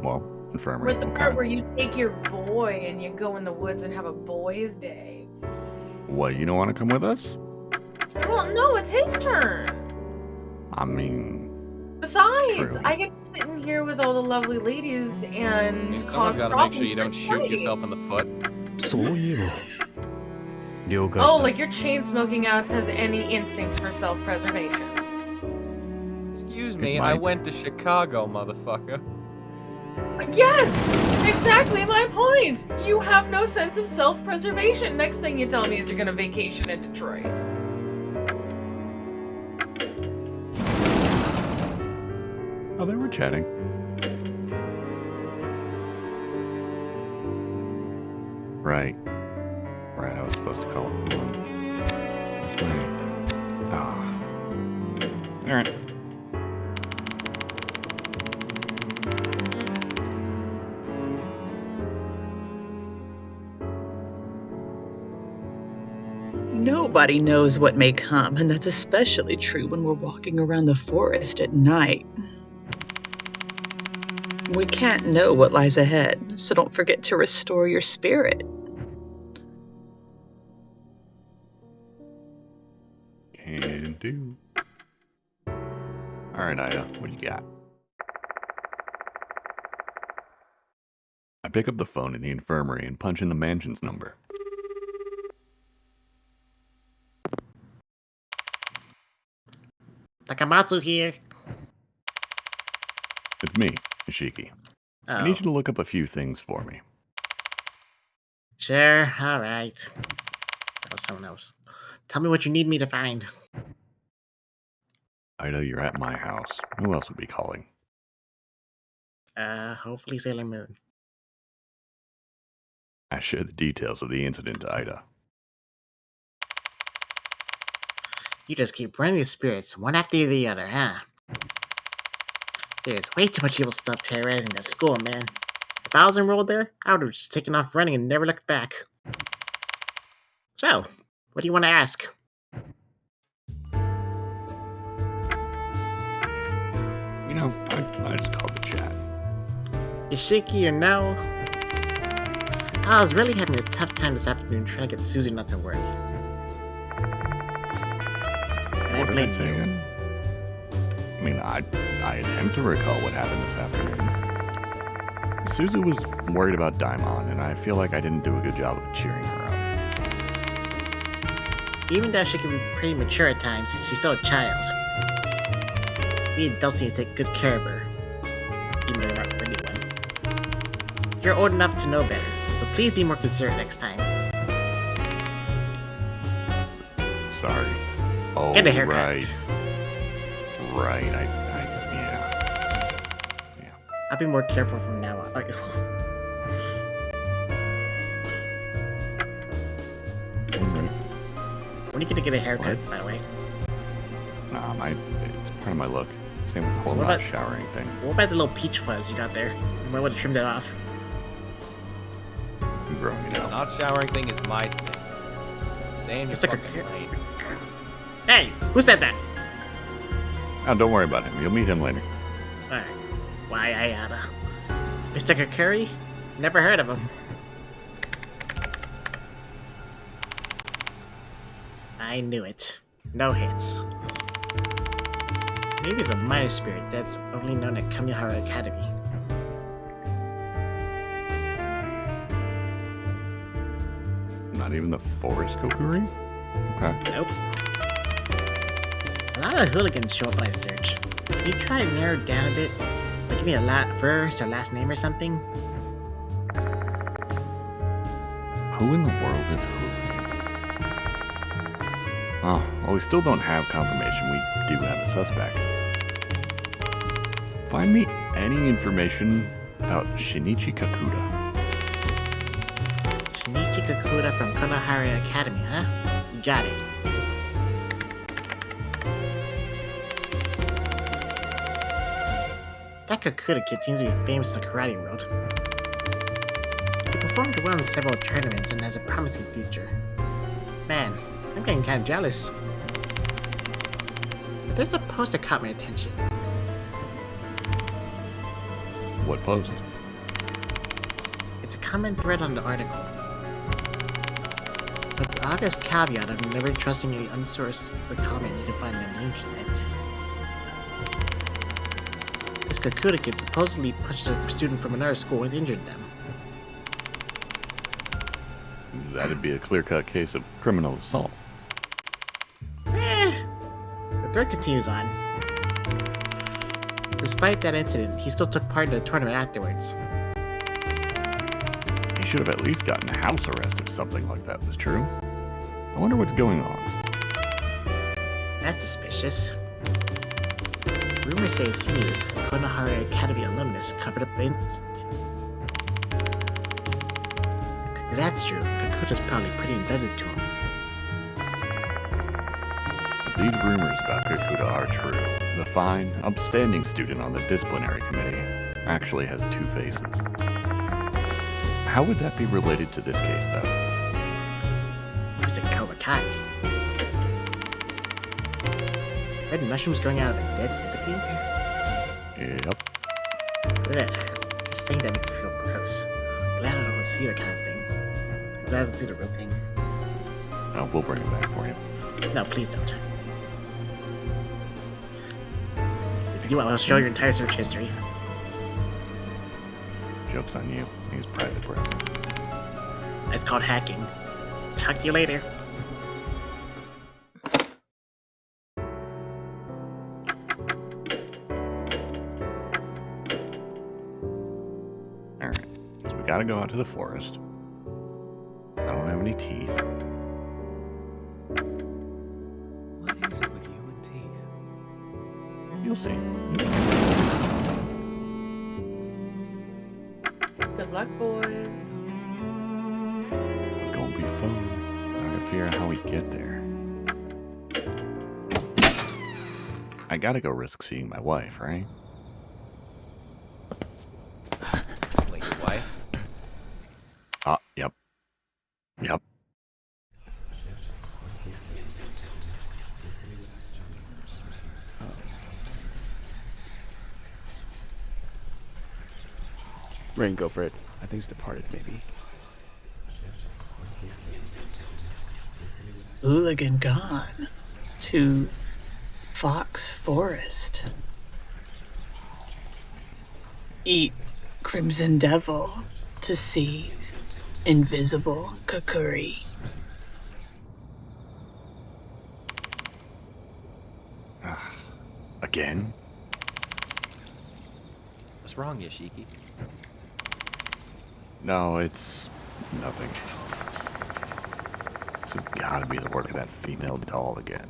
well, infirmary. With the part where you take your boy and you go in the woods and have a boys' day. What, you don't want to come with us? Well, no, it's his turn. I mean... Besides, true. I get to sit in here with all the lovely ladies and someone's got to make sure you don't shoot yourself in the foot. Oh, like your chain-smoking ass has any instinct for self-preservation. Excuse me, I went to Chicago, motherfucker. Yes! Exactly my point! You have no sense of self-preservation. Next thing you tell me is you're gonna vacation in Detroit. Oh, they were chatting. Right. Right, I was supposed to call it one. That's right. Ah. Alright. Nobody knows what may come, and that's especially true when we're walking around the forest at night. We can't know what lies ahead, so don't forget to restore your spirit. Can do. Alright, Ida, what do you got? I pick up the phone in the infirmary and punch in the mansion's number. Takamatsu here. It's me, Ishiki. Oh. I need you to look up a few things for me. Sure, alright. That was someone else. Tell me what you need me to find. Ida, you're at my house. Who else would be calling? Hopefully Sailor Moon. I share the details of the incident to Ida. You just keep running the spirits one after the other, huh? There's way too much evil stuff terrorizing that school, man. If I was enrolled there, I would have just taken off running and never looked back. So, what do you want to ask? You know, I just called to chat. Ishiki or no? I was really having a tough time this afternoon trying to get Susie not to worry. And I blame you. I mean, I attempt to recall what happened this afternoon. Suzu was worried about Daimon, and I feel like I didn't do a good job of cheering her up. Even though she can be pretty mature at times, she's still a child. We adults need to take good care of her. Even though we're not ready one. You're old enough to know better, so please be more considerate next time. Sorry. Oh, get a haircut. Right, yeah. I'll be more careful from now on. When are you gonna get a haircut, by the way? Nah, it's part of my look. Same with the whole not showering thing. What about the little peach fuzz you got there? You might want to trim that off. I'm growing it out. The not showering thing is my thing. Stay in your fucking lane. Hey, who said that? Oh, don't worry about him. You'll meet him later. Alright. Why, Ayana? Mr. Kokkuri? Never heard of him. I knew it. No hits. Maybe he's a minor spirit that's only known at Kamihara Academy. Not even the forest Kokkuri? Okay. Nope. A lot of hooligans show up when I search. Can you try to narrow it down a bit? Like give me a first or last name or something? Who in the world is Hooligan? Oh, well, we still don't have confirmation we do have a suspect. Find me any information about Shinichi Kakuta. Shinichi Kakuta from Konohara Academy, huh? Got it. That Kakuta kid seems to be famous in the karate world. He performed well in several tournaments and has a promising future. Man, I'm getting kind of jealous. But there's a post that caught my attention. What post? comment thread on the article. But the obvious caveat of never trusting any unsourced or comment you can find on the internet. This Kakuta kid supposedly punched a student from another school and injured them. That'd be a clear-cut case of criminal assault. The thread continues on. Despite that incident, he still took part in the tournament afterwards. He should have at least gotten house arrest if something like that was true. I wonder what's going on. That's suspicious. Rumors say he, a Konohara Academy alumnus, covered up the incident. If that's true, Kakuta's probably pretty indebted to him. If these rumors about Kakuta are true, the fine, upstanding student on the disciplinary committee actually has two faces. How would that be related to this case, though? It's a Kawakai. Red mushrooms growing out of a dead centipede? Yep. Ugh. Just saying that makes me feel gross. Glad I don't see the kind of thing. Glad I don't see the real thing. Oh, we'll bring it back for you. No, please don't. If you do, I'll show your entire search history. Joke's on you. He's private browsing. It's called hacking. Talk to you later. Alright, so we gotta go out to the forest. I don't have any teeth. What is it with you and teeth? You'll see. Good luck, boys. It's gonna be fun. I gotta figure out how we get there. I gotta go risk seeing my wife, right? Like your wife? Yep. Yep. Rain, go for it. I think it's departed, maybe. Hooligan gone to Fox Forest. Eat Crimson Devil to see invisible Kokkuri. Again? What's wrong, Yashiki? No, it's nothing. This has gotta be the work of that female doll again.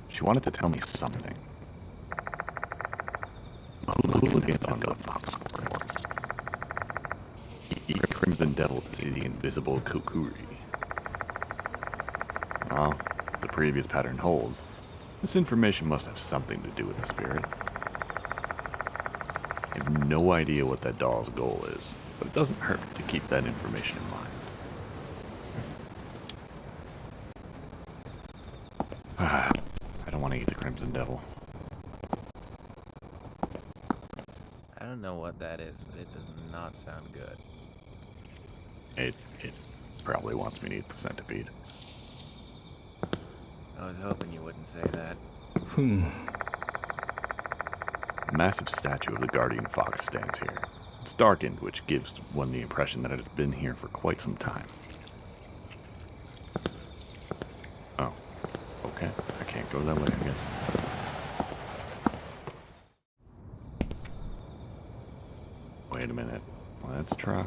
She wanted to tell me something. Hooligan on the Fox Forest. Eat a Crimson Devil to see the invisible Kokkuri. Well, if the previous pattern holds, this information must have something to do with the spirit. I have no idea what that doll's goal is, but it doesn't hurt to keep that information in mind. I don't want to eat the Crimson Devil. I don't know what that is, but it does not sound good. It probably wants me to eat the centipede. I was hoping you wouldn't say that. A massive statue of the guardian fox stands here. It's darkened, which gives one the impression that it has been here for quite some time. Oh, okay. I can't go that way, I guess. Wait a minute. Let's try.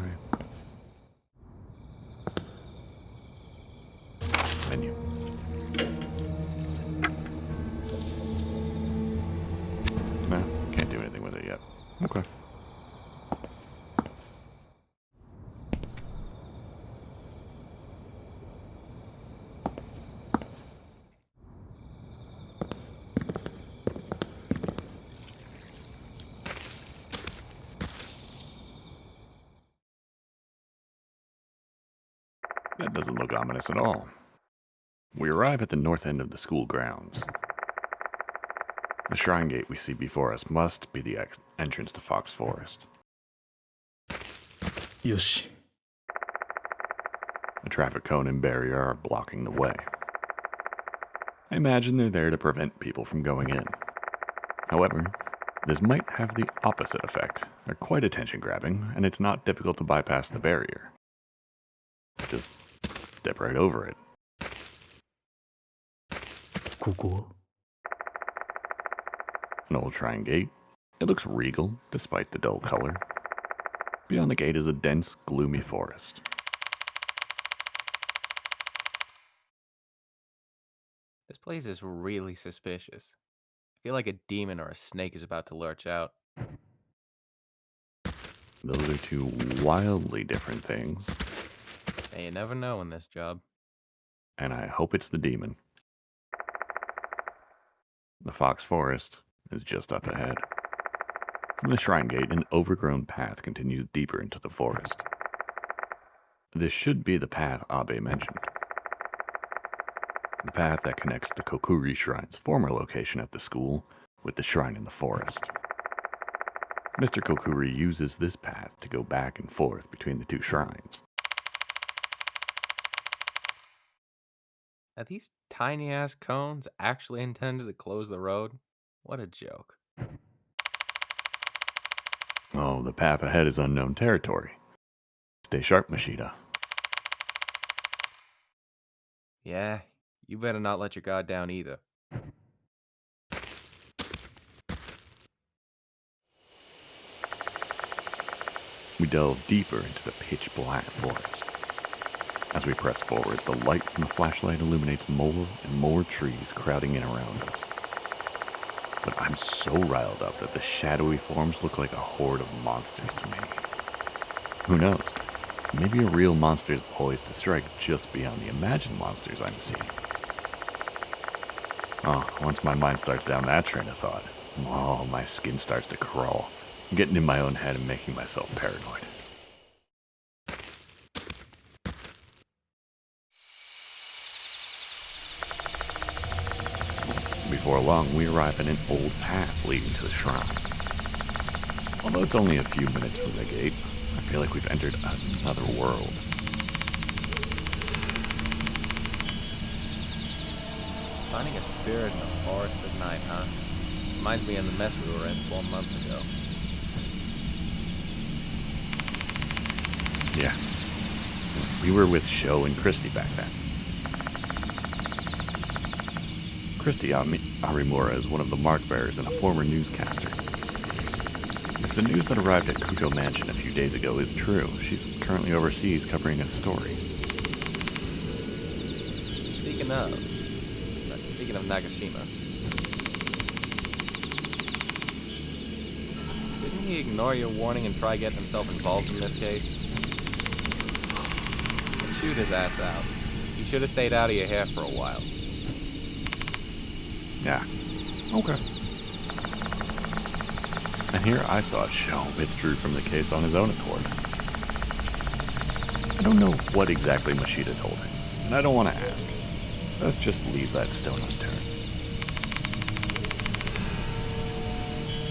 Menu. No, can't do anything with it yet. Okay. That doesn't look ominous at all. We arrive at the north end of the school grounds. The shrine gate we see before us must be the entrance to Fox Forest. よし。traffic cone and barrier are blocking the way. I imagine they're there to prevent people from going in. However, this might have the opposite effect. They're quite attention-grabbing, and it's not difficult to bypass the barrier. Just step right over it. ここ An old shrine gate. It looks regal, despite the dull color. Beyond the gate is a dense, gloomy forest. This place is really suspicious. I feel like a demon or a snake is about to lurch out. Those are two wildly different things, Hey, you never know in this job. and I hope it's the demon. The Fox Forest is just up ahead. From the shrine gate, an overgrown path continues deeper into the forest. This should be the path Abe mentioned. The path that connects the Kokkuri Shrine's former location at the school with the shrine in the forest. Mr. Kokkuri uses this path to go back and forth between the two shrines. Are these tiny-ass cones actually intended to close the road? What a joke. Oh, the path ahead is unknown territory. Stay sharp, Mashita. Yeah, you better not let your guard down either. We delve deeper into the pitch-black forest. As we press forward, the light from the flashlight illuminates more and more trees crowding in around us. But I'm so riled up that the shadowy forms look like a horde of monsters to me. Who knows? Maybe a real monster is poised to strike just beyond the imagined monsters I'm seeing. Oh, once my mind starts down that train of thought, oh, my skin starts to crawl. I'm getting in my own head and making myself paranoid. Before long, we arrive at an old path leading to the shrine. Although it's only a few minutes from the gate, I feel like we've entered another world. Finding a spirit in the forest at night, huh? Reminds me of the mess we were in 4 months ago. Yeah. We were with Sho and Christy back then. Christy Arimura is one of the mark bearers and a former newscaster. If the news that arrived at Kuto Mansion a few days ago is true, she's currently overseas covering a story. Speaking of Nagashima, didn't he ignore your warning and try getting himself involved in this case? Shoot his ass out. He should have stayed out of your hair for a while. Yeah. Okay. And here I thought Sho withdrew from the case on his own accord. I don't know what exactly Mashita told him, and I don't want to ask. Let's just leave that stone unturned.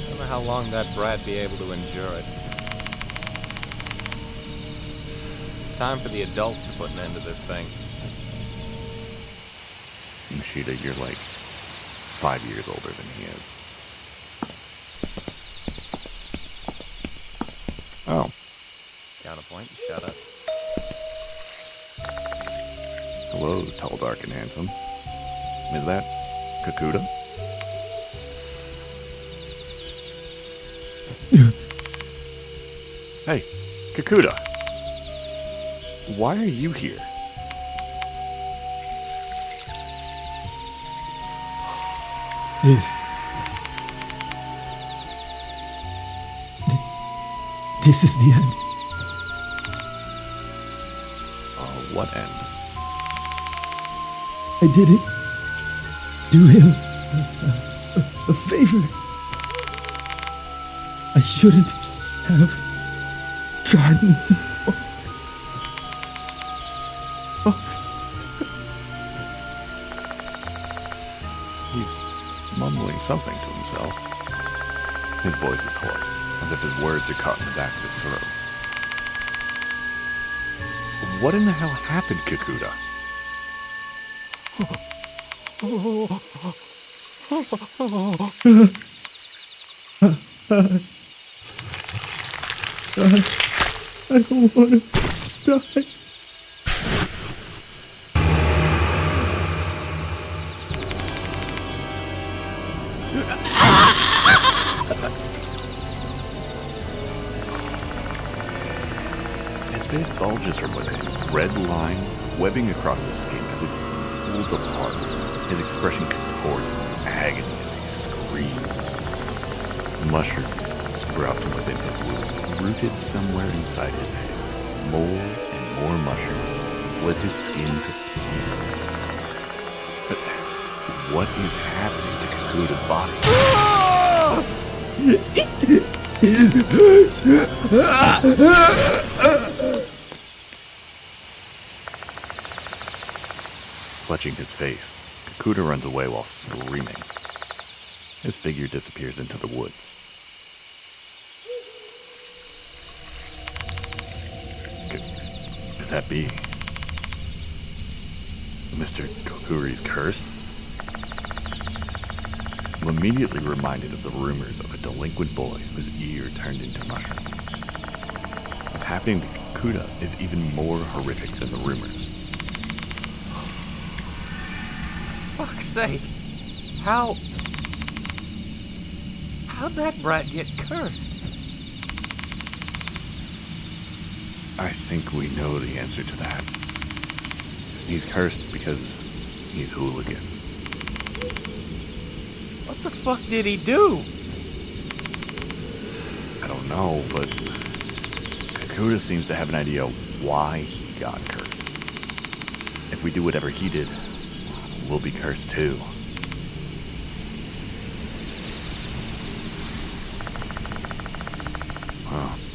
I don't know how long that brat be able to endure it. It's time for the adults to put an end to this thing. Mashita, you're like 5 years older than he is. Oh. Counterpoint, shut up. Hello, tall, dark, and handsome. Is that Kakuta? Hey, Kakuta. Why are you here? This is the end. What end? I didn't do him a favor. I shouldn't have gotten Fox. He's mumbling something to himself. His voice is hoarse, as if his words are caught in the back of his throat. What in the hell happened, Kakuta? I don't want to die. His face bulges from within, red lines webbing across his skin as it's pulled apart. His expression contorts in agony as he screams. Mushrooms sprout from within his wounds, rooted somewhere inside his head. More and more mushrooms split his skin to pieces. But what is happening to Kakuta's body? It hurts. Clutching his face, Kakuta runs away while screaming. His figure disappears into the woods. Could that be Mr. Kokkuri's curse? I'm immediately reminded of the rumors of a delinquent boy whose ear turned into mushrooms. What's happening to Kakuta is even more horrific than the rumors. Fuck's sake. How'd that brat get cursed? I think we know the answer to that. He's cursed because he's hooligan. What the fuck did he do? I don't know, but Kakuta seems to have an idea why he got cursed. If we do whatever he did, we'll be cursed too.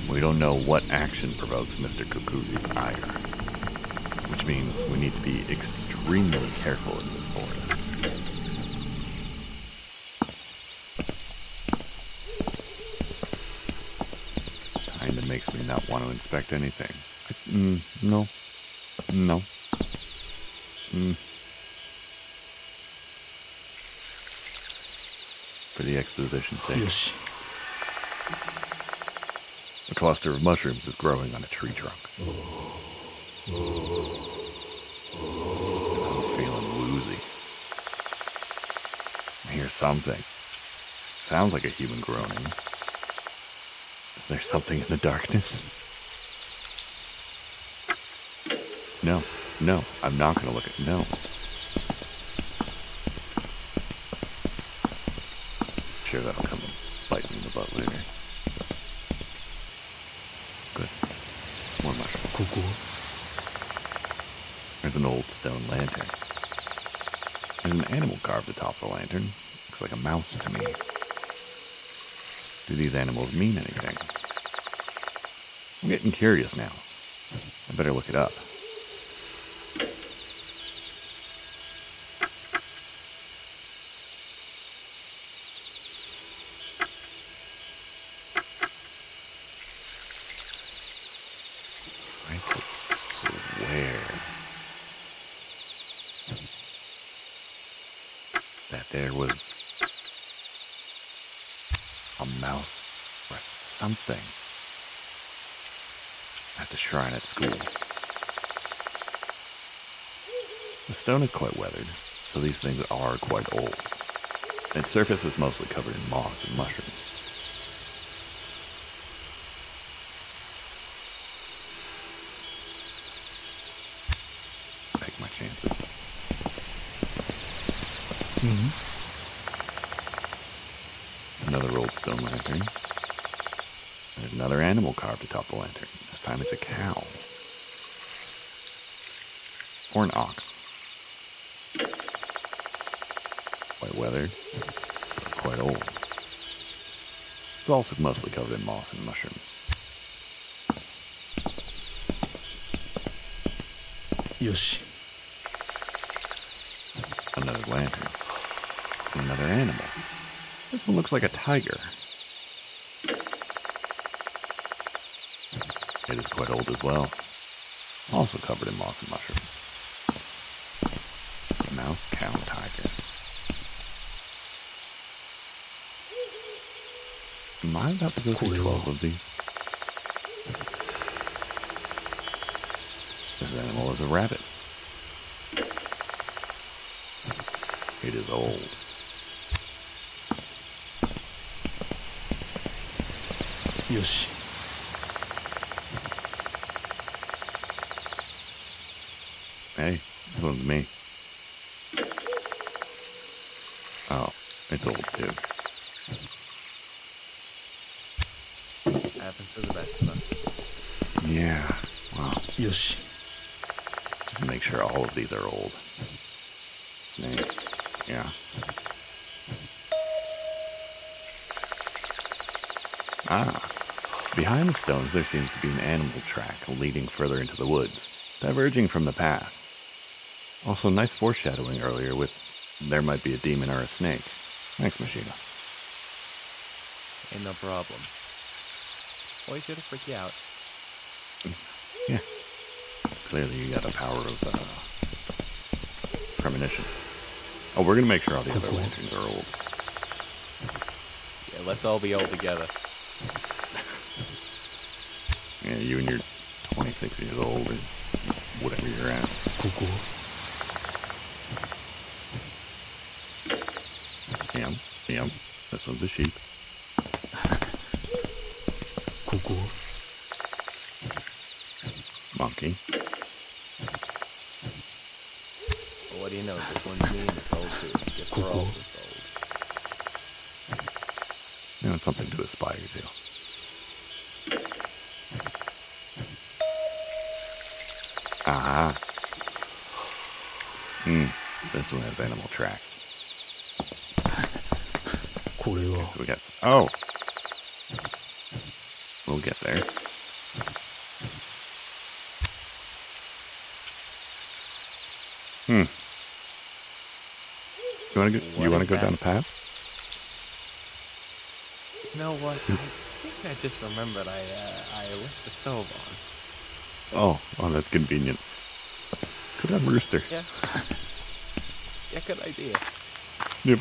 We don't know what action provokes Mr. Kokkuri's ire, which means we need to be extremely careful in this forest. Kinda makes me not want to inspect anything. No. For the exposition's sake. Yoshi. A cluster of mushrooms is growing on a tree trunk. I'm feeling woozy. I hear something. Sounds like a human groaning. Is there something in the darkness? No, I'm not gonna look at no. Sure, that'll come and bite me in the butt later. Good. More mushrooms. There's an old stone lantern. There's an animal carved atop the lantern. Looks like a mouse to me. Do these animals mean anything? I'm getting curious now. I better look it up. I could swear that there was a mouse or something at the shrine at school. The stone is quite weathered, so these things are quite old. Its surface is mostly covered in moss and mushrooms. Take my chances. Another old stone lantern. There's another animal carved atop the lantern. This time it's a cow. Or an ox. Quite weathered, so quite old. It's also mostly covered in moss and mushrooms. Yoshi. Another lantern. Another animal. This one looks like a tiger. It is quite old as well. also covered in moss and mushrooms. Mouse, cow, tiger. Am I about to go through 12 of these? This animal is a rabbit. It is old. Yoshi. Hey, this one's me. Oh, it's old too. Happens to the best of us. Yeah, wow. Yoshi. Just make sure all of these are old. Snake, yeah. Ah, behind the stones there seems to be an animal track leading further into the woods, diverging from the path. Also, nice foreshadowing earlier with there might be a demon or a snake. Thanks, Mashita. Ain't no problem. Always here to freak you out. Yeah. Clearly you got the power of premonition. Oh, we're gonna make sure all the other lanterns are old. Yeah, let's all be old together. Yeah, you and your 26 years old or whatever you're at. Yeah. This one's a sheep. Monkey. Well, what do you know? This one's me and it's old too. Guess we're all just old. You know, it's something to aspire to. Aha. This one has animal tracks. Okay, so we got... Oh! We'll get there. You wanna go down the path? You know what? I think I just remembered I left the stove on. Oh, that's convenient. Go down Rooster. Yeah. Yeah, good idea. Yep.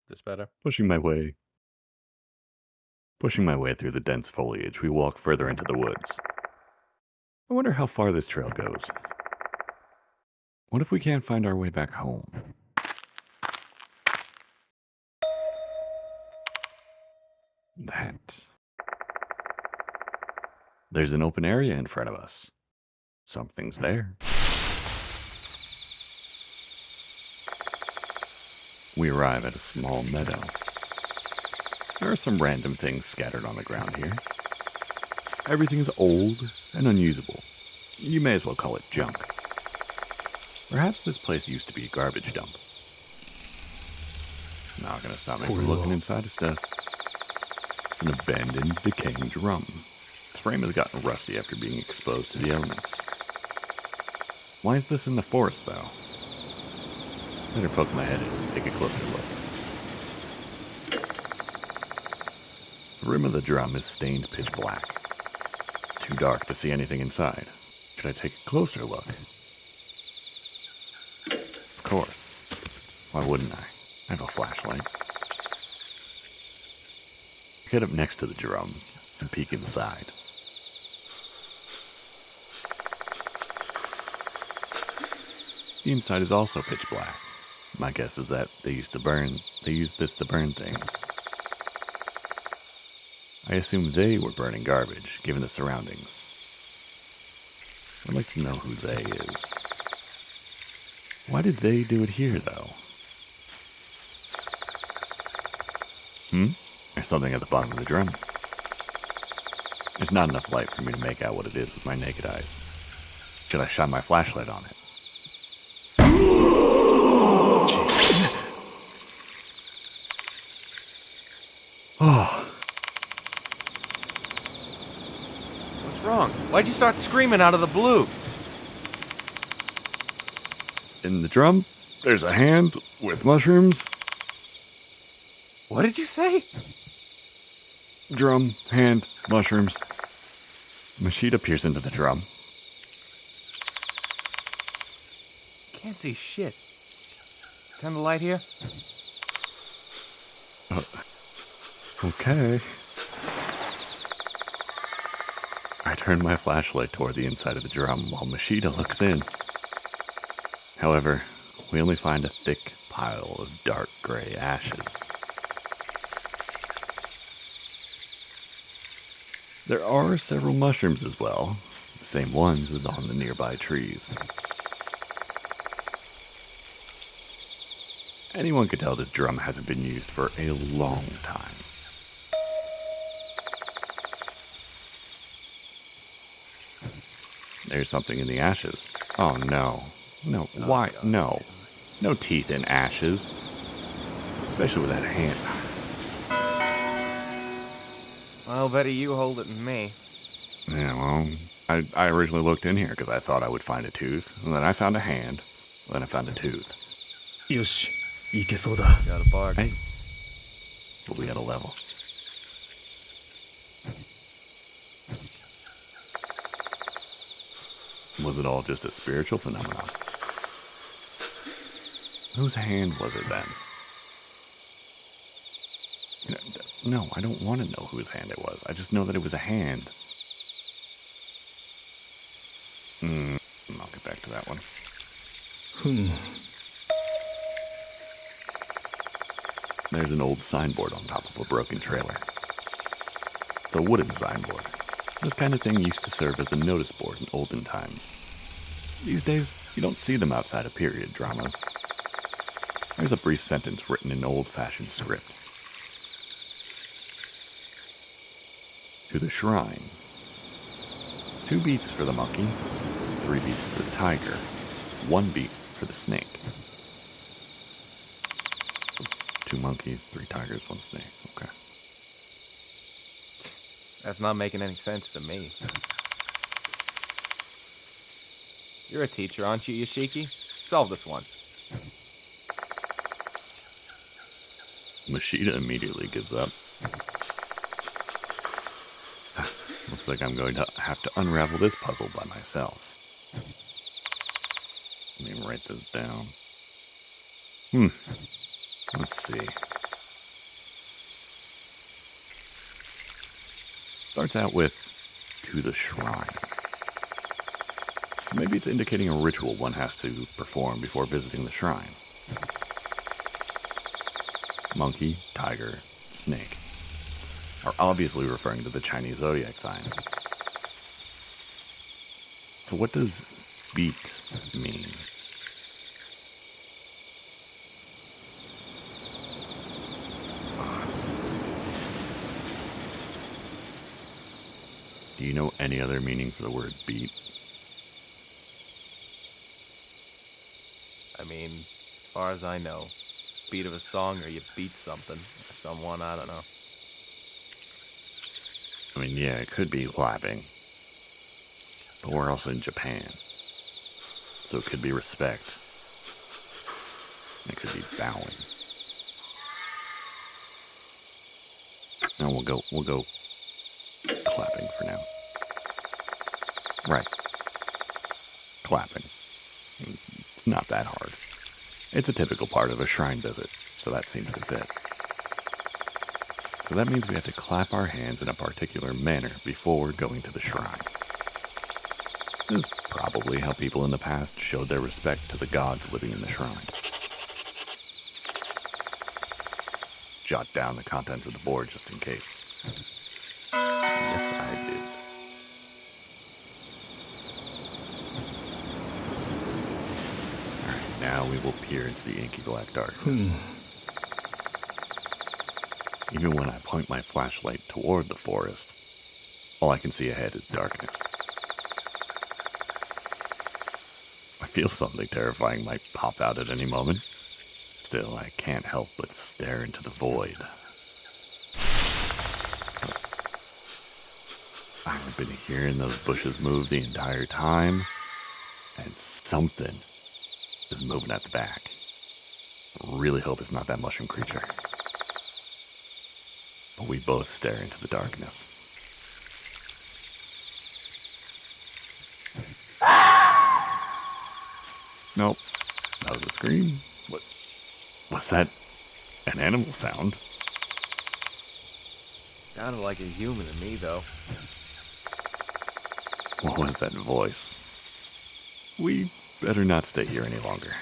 This better? Pushing my way through the dense foliage, we walk further into the woods. I wonder how far this trail goes. What if we can't find our way back home? There's an open area in front of us. Something's there. We arrive at a small meadow. There are some random things scattered on the ground here. Everything is old and unusable. You may as well call it junk. Perhaps this place used to be a garbage dump. It's not going to stop me from looking inside of stuff. It's an abandoned, decaying drum. Its frame has gotten rusty after being exposed to the elements. Why is this in the forest, though? Better poke my head in and take a closer look. The rim of the drum is stained pitch black. Too dark to see anything inside. Should I take a closer look? Of course. Why wouldn't I? I have a flashlight. I get up next to the drum and peek inside. The inside is also pitch black. My guess is that they used this to burn things. I assume they were burning garbage, given the surroundings. I'd like to know who they is. Why did they do it here, though? There's something at the bottom of the drum. There's not enough light for me to make out what it is with my naked eyes. Should I shine my flashlight on it? Oh. What's wrong? Why'd you start screaming out of the blue? In the drum, there's a hand with mushrooms. What did you say? Drum, hand, mushrooms. Mashita peers into the drum. Can't see shit. Turn the light here. Okay. I turn my flashlight toward the inside of the drum while Mashita looks in. However, we only find a thick pile of dark gray ashes. There are several mushrooms as well, the same ones as on the nearby trees. Anyone could tell this drum hasn't been used for a long time. There's something in the ashes. Oh no. No, why? God. No. No teeth in ashes. Especially with that hand. Well, better you hold it than me. Yeah, well, I originally looked in here because I thought I would find a tooth. And then I found a hand. Then I found a tooth. よし、いけそうだ。 Got a bargain. Hey. But we had a level. Was it all just a spiritual phenomenon? Whose hand was it then? No, I don't want to know whose hand it was. I just know that it was a hand. I'll get back to that one. ふん。 There's an old signboard on top of a broken trailer. It's a wooden signboard. This kind of thing used to serve as a notice board in olden times. These days, you don't see them outside of period dramas. There's a brief sentence written in old-fashioned script. To the shrine. 2 beats for the monkey, 3 beats for the tiger, 1 beat for the snake. 2 monkeys, 3 tigers, 1 snake. Okay. That's not making any sense to me. You're a teacher, aren't you, Yoshiki? Solve this one. Mashita immediately gives up. Looks like I'm going to have to unravel this puzzle by myself. Let me write this down. Let's see. Starts out with, to the shrine. So maybe it's indicating a ritual one has to perform before visiting the shrine. Monkey, tiger, snake are obviously referring to the Chinese zodiac signs. So what does beat mean? Do you know any other meaning for the word beat? I mean, as far as I know, beat of a song or you beat something or someone, I don't know. I mean, yeah, it could be clapping. But we're also in Japan. So it could be respect. It could be bowing. No, we'll go clapping for now. Right. Clapping. It's not that hard. It's a typical part of a shrine visit, so that seems to fit. So that means we have to clap our hands in a particular manner before going to the shrine. This is probably how people in the past showed their respect to the gods living in the shrine. Jot down the contents of the board just in case. Yes, I did. Alright, now we will peer into the inky black darkness. Even when I point my flashlight toward the forest, all I can see ahead is darkness. I feel something terrifying might pop out at any moment. Still, I can't help but stare into the void. I've been hearing those bushes move the entire time, and something is moving at the back. I really hope it's not that mushroom creature. but we both stare into the darkness. Nope. That was a scream. What? Was that an animal sound? Sounded like a human to me, though. What was that voice? We better not stay here any longer.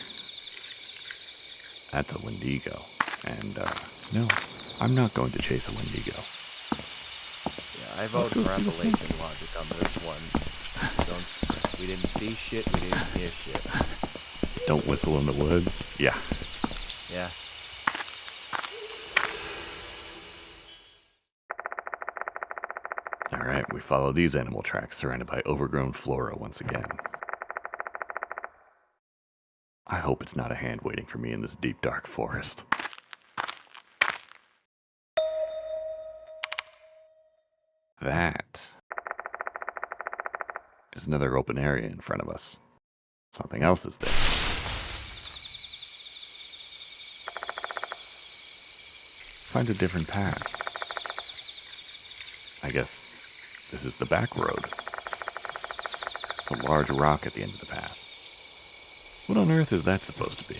That's a Wendigo. And, no, I'm not going to chase a Wendigo. Yeah, I vote Let's go for see the snake. Appalachian logic on this one. We didn't see shit, we didn't hear shit. Don't whistle in the woods. Yeah. Yeah. Alright, we follow these animal tracks surrounded by overgrown flora once again. I hope it's not a hand waiting for me in this deep, dark forest. That is another open area in front of us. Something else is there. Find a different path. I guess this is the back road. A large rock at the end of the path. What on earth is that supposed to be?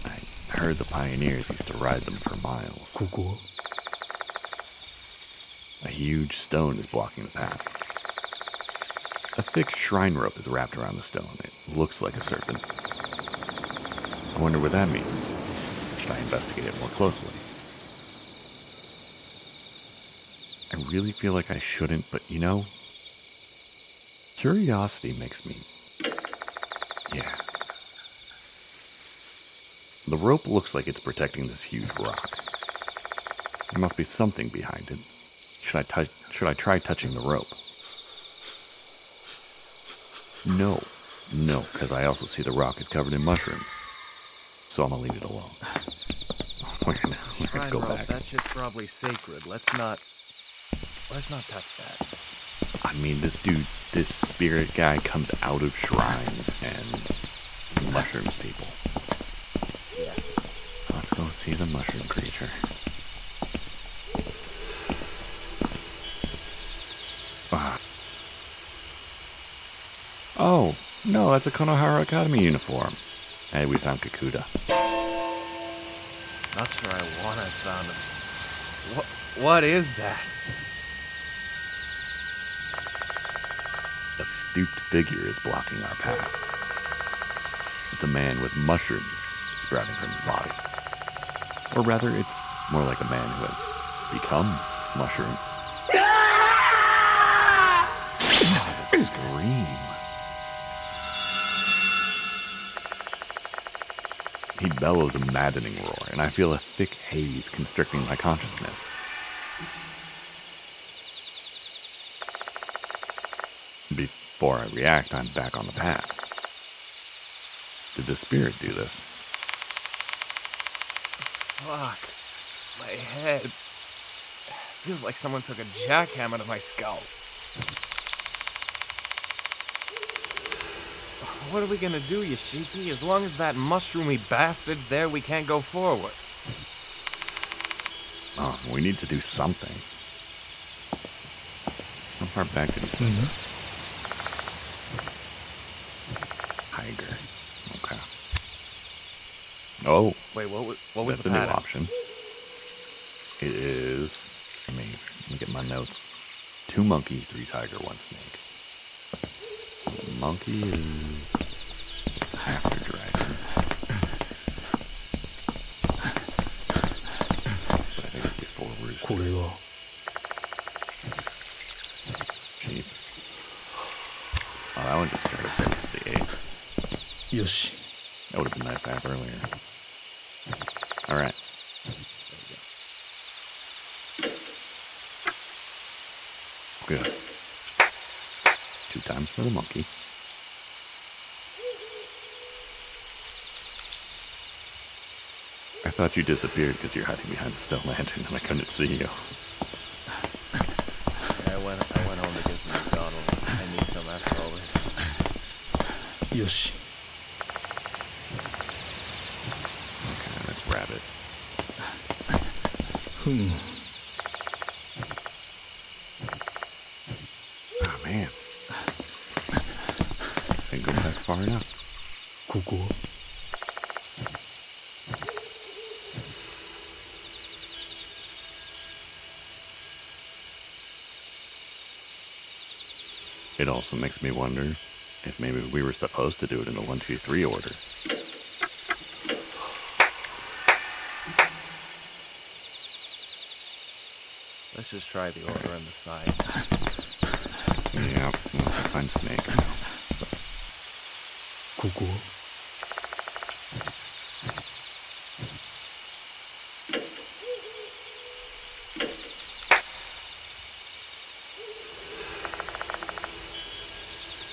I heard the pioneers used to ride them for miles. ここ A huge stone is blocking the path. A thick shrine rope is wrapped around the stone. It looks like a serpent. I wonder what that means. Should I investigate it more closely? I really feel like I shouldn't, but you know, curiosity makes me... Yeah. The rope looks like it's protecting this huge rock. There must be something behind it. Should I try touching the rope? No, because I also see the rock is covered in mushrooms. So I'm gonna leave it alone. We're gonna go back. That shit's probably sacred. Let's not touch that. I mean, this spirit guy comes out of shrines and mushrooms people. Yeah. Let's go see the mushroom creature. Ah. Oh, no, that's a Konohara Academy uniform. Hey, we found Kakuta. Not sure I found him. What is that? A stooped figure is blocking our path. It's a man with mushrooms sprouting from his body. Or rather, it's more like a man who has become mushrooms. Oh, the scream. He bellows a maddening roar, and I feel a thick haze constricting my consciousness. Before I react, I'm back on the path. Did the spirit do this? Fuck. My head. Feels like someone took a jackhammer to my scalp. What are we gonna do, Yashiki? As long as that mushroomy bastard's there, we can't go forward. Oh, we need to do something. How far back did he say this? Tiger. Okay. Oh. Wait, what was that's the a new pattern? option. It is... Let me get my notes. 2 monkey, 3 tiger, 1 snake. So the monkey is... after dragon. But I think it's before rooster. これは Sheep. Oh, that one just started saying it's the 8th. よし That would have been nice to have earlier. Alright. Good. 2 times for the monkey. I thought you disappeared because you're hiding behind the stone lantern and I couldn't see you. Yeah, I went home to get some McDonald's. I need some after all this. よし Okay, that's rabbit. Oh, man. Ain't going back far enough. ここ It also makes me wonder if maybe we were supposed to do it in the 1, 2, 3 order. Let's just try the order on the side. Yeah, well, I find Snake. ここ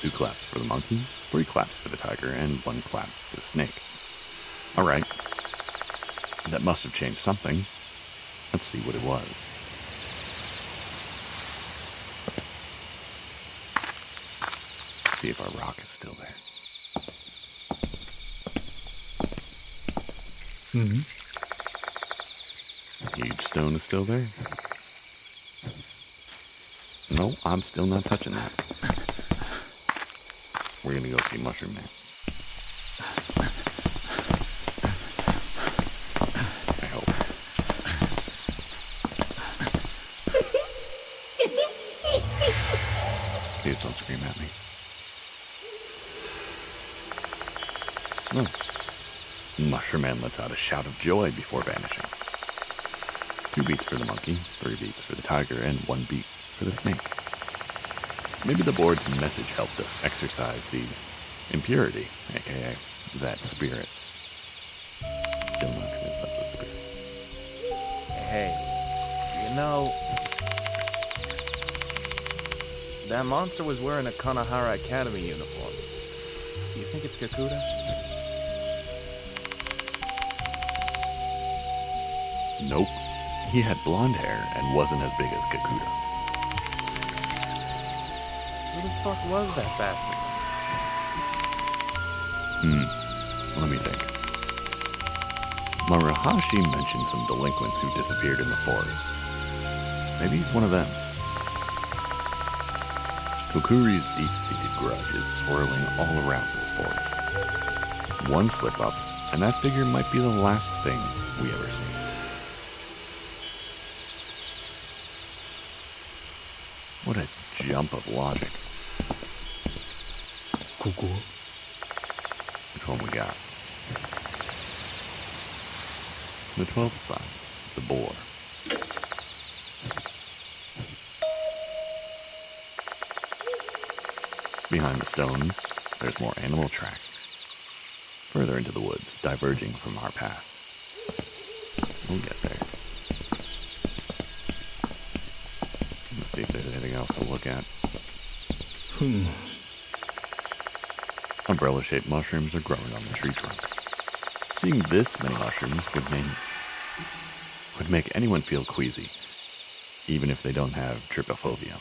2 claps for the monkey, 3 claps for the tiger, and 1 clap for the snake. Alright. That must have changed something. Let's see what it was. See if our rock is still there. Huge stone is still there. No, I'm still not touching that. We're gonna go see Mushroom Man. I hope. Please don't scream at me. No. Mushroom Man lets out a shout of joy before vanishing. 2 beats for the monkey, 3 beats for the tiger, and 1 beat for the snake. Maybe the board's message helped us exorcise the impurity, aka that spirit. Still not convinced that's the spirit. Hey, you know, that monster was wearing a Konohara Academy uniform. Do you think it's Kakuta? Nope. He had blonde hair and wasn't as big as Kakuta. Who the fuck was that bastard? Let me think. Maruhashi mentioned some delinquents who disappeared in the forest. Maybe he's one of them. Kokkuri's deep-seated grudge is swirling all around this forest. One slip up, and that figure might be the last thing we ever see. What a jump of logic. ここ Which one we got? The 12th sign, the boar. Behind the stones, there's more animal tracks. Further into the woods, diverging from our path. We'll get there. Let's see if there's anything else to look at. Umbrella-shaped mushrooms are growing on the tree trunk. Seeing this many mushrooms would make anyone feel queasy, even if they don't have trypophobia.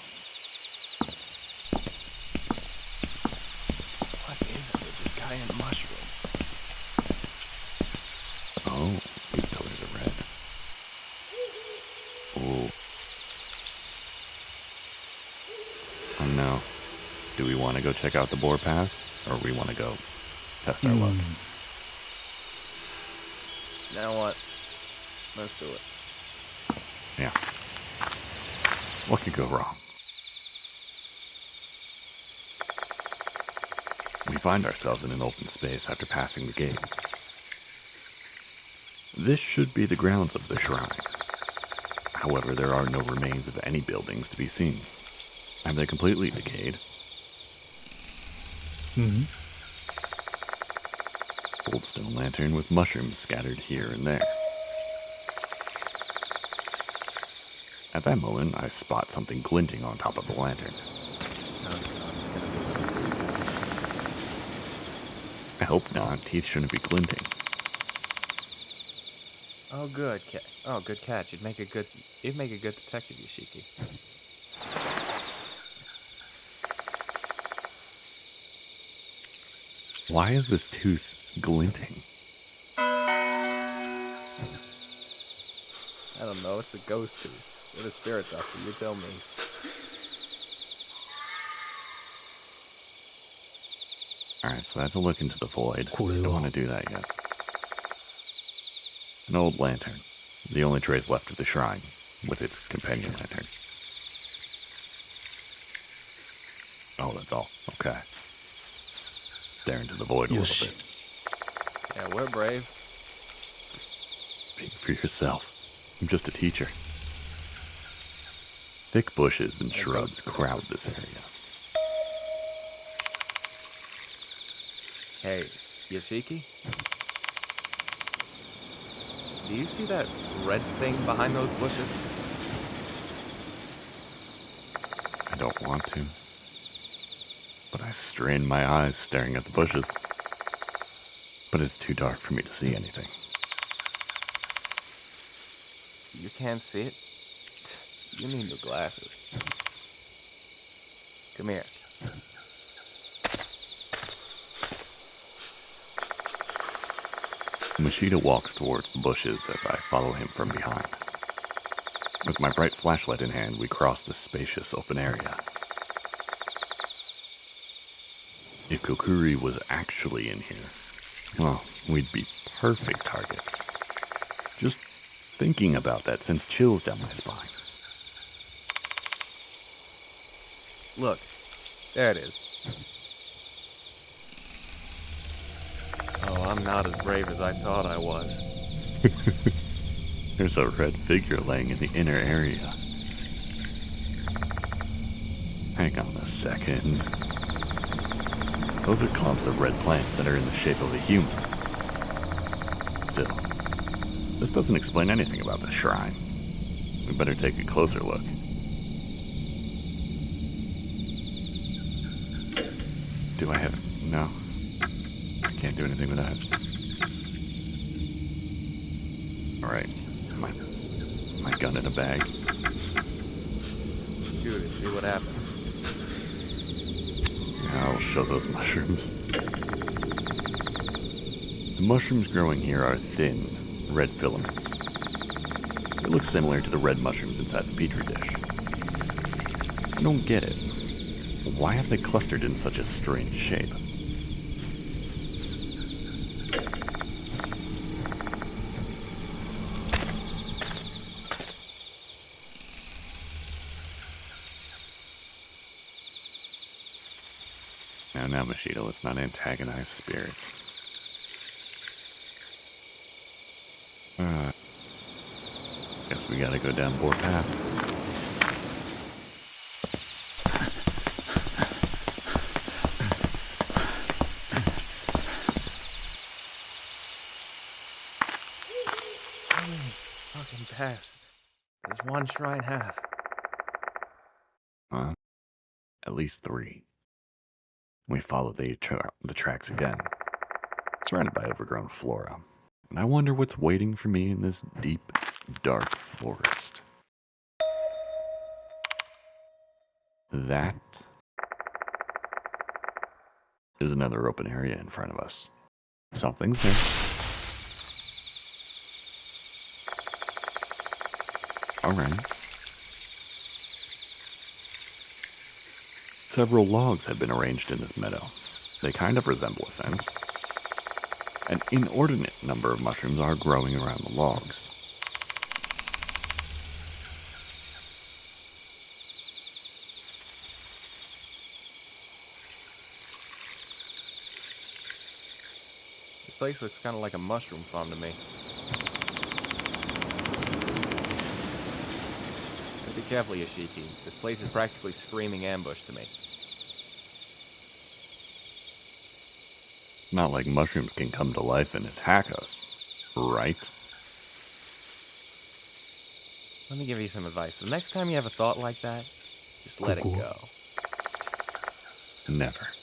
What is it with this guy and mushroom? Oh, these pillars are red. Ooh. Oh no. Do we want to go check out the boar path, or we want to go test our luck? You know what? Let's do it. Yeah. What could go wrong? We find ourselves in an open space after passing the gate. This should be the grounds of the shrine. However, there are no remains of any buildings to be seen. Have they completely decayed? Old stone lantern with mushrooms scattered here and there. At that moment, I spot something glinting on top of the lantern. I hope not. Teeth shouldn't be glinting. Oh, good good catch. It'd make a good detective, Yoshiki. Why is this tooth glinting? I don't know. It's a ghost tooth. What a spirit doctor, you tell me. Alright, so that's a look into the void. I これ don't は want to do that yet. An old lantern. The only trace left of the shrine, with its companion lantern. Oh, that's all. Okay. Stare into the void a little よし bit. Yeah, we're brave. Speak for yourself. I'm just a teacher. Thick bushes and shrubs crowd this area. Hey, Yashiki? Do you see that red thing behind those bushes? I don't want to. But I strain my eyes staring at the bushes. But it's too dark for me to see anything. You can't see it? You need new glasses. Come here. Mashita walks towards the bushes as I follow him from behind. With my bright flashlight in hand, we cross the spacious open area. If Kokkuri was actually in here, well, we'd be perfect targets. Just thinking about that sends chills down my spine. Look, there it is. Oh, I'm not as brave as I thought I was. There's a red figure laying in the inner area. Hang on a second. Those are clumps of red plants that are in the shape of a human. Still, this doesn't explain anything about the shrine. We better take a closer look. Do I have... No. I can't do anything with that. Alright. My gun in a bag. Shoot it, see what happens. Yeah, I'll show those mushrooms. The mushrooms growing here are thin, red filaments. They look similar to the red mushrooms inside the petri dish. I don't get it. Why have they clustered in such a strange shape? Now, Mashita, let's not antagonize spirits. Guess we gotta go down Boar Path. Fucking pass. There's one shrine half. At least 3. We follow the tracks again, surrounded by overgrown flora. And I wonder what's waiting for me in this deep, dark forest. That is another open area in front of us. Something's there. Alright. Several logs have been arranged in this meadow. They kind of resemble a fence. An inordinate number of mushrooms are growing around the logs. This place looks kind of like a mushroom farm to me. But be careful, Yashiki. This place is practically screaming ambush to me. Not like mushrooms can come to life and attack us, right? Let me give you some advice. The next time you have a thought like that, just let it go. Never.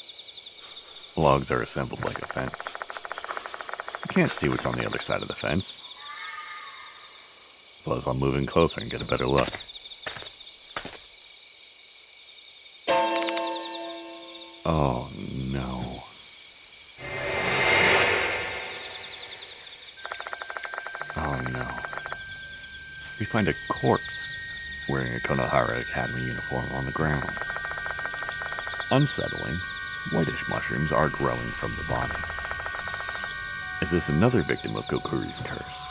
Logs are assembled like a fence. You can't see what's on the other side of the fence. Plus, I'll move in closer and get a better look. Oh, no. Oh, no. we find a corpse wearing a Konohara Academy uniform on the ground. Unsettling, whitish mushrooms are growing from the body. Is this another victim of Kokkuri's curse?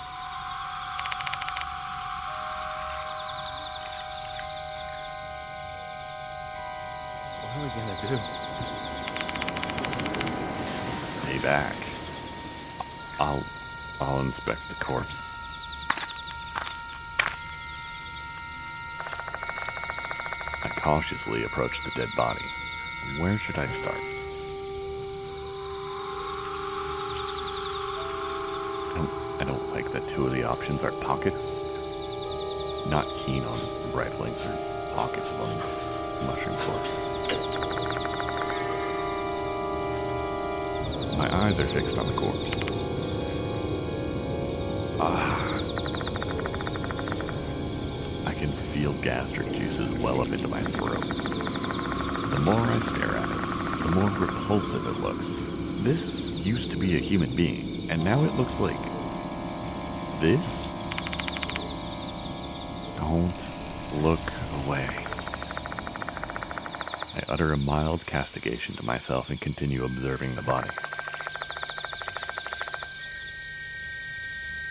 What are we gonna do? Stay back. I'll inspect the corpse. I cautiously approach the dead body. Where should I start? I don't like that two of the options are pockets. Not keen on rifling through pockets of mushroom corpses. My eyes are fixed on the corpse. I can feel gastric juices well up into my throat. The more I stare at it, the more repulsive it looks. This used to be a human being, and now it looks like this? Don't look away. I utter a mild castigation to myself and continue observing the body.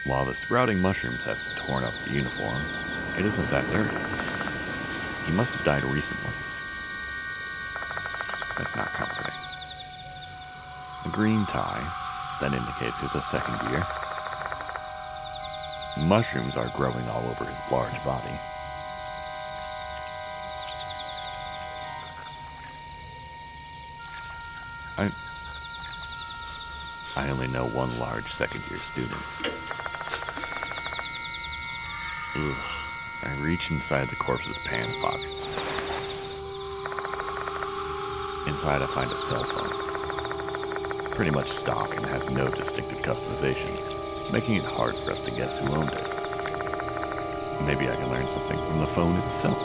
While the sprouting mushrooms have torn up the uniform, it isn't that dirty. He must have died recently. That's not comforting. A green tie, that indicates there's a second year. Mushrooms are growing all over his large body. I only know one large second-year student. Ugh. I reach inside the corpse's pants pockets. Inside I find a cell phone. Pretty much stock and has no distinctive customizations, making it hard for us to guess who owned it. Maybe I can learn something from the phone itself.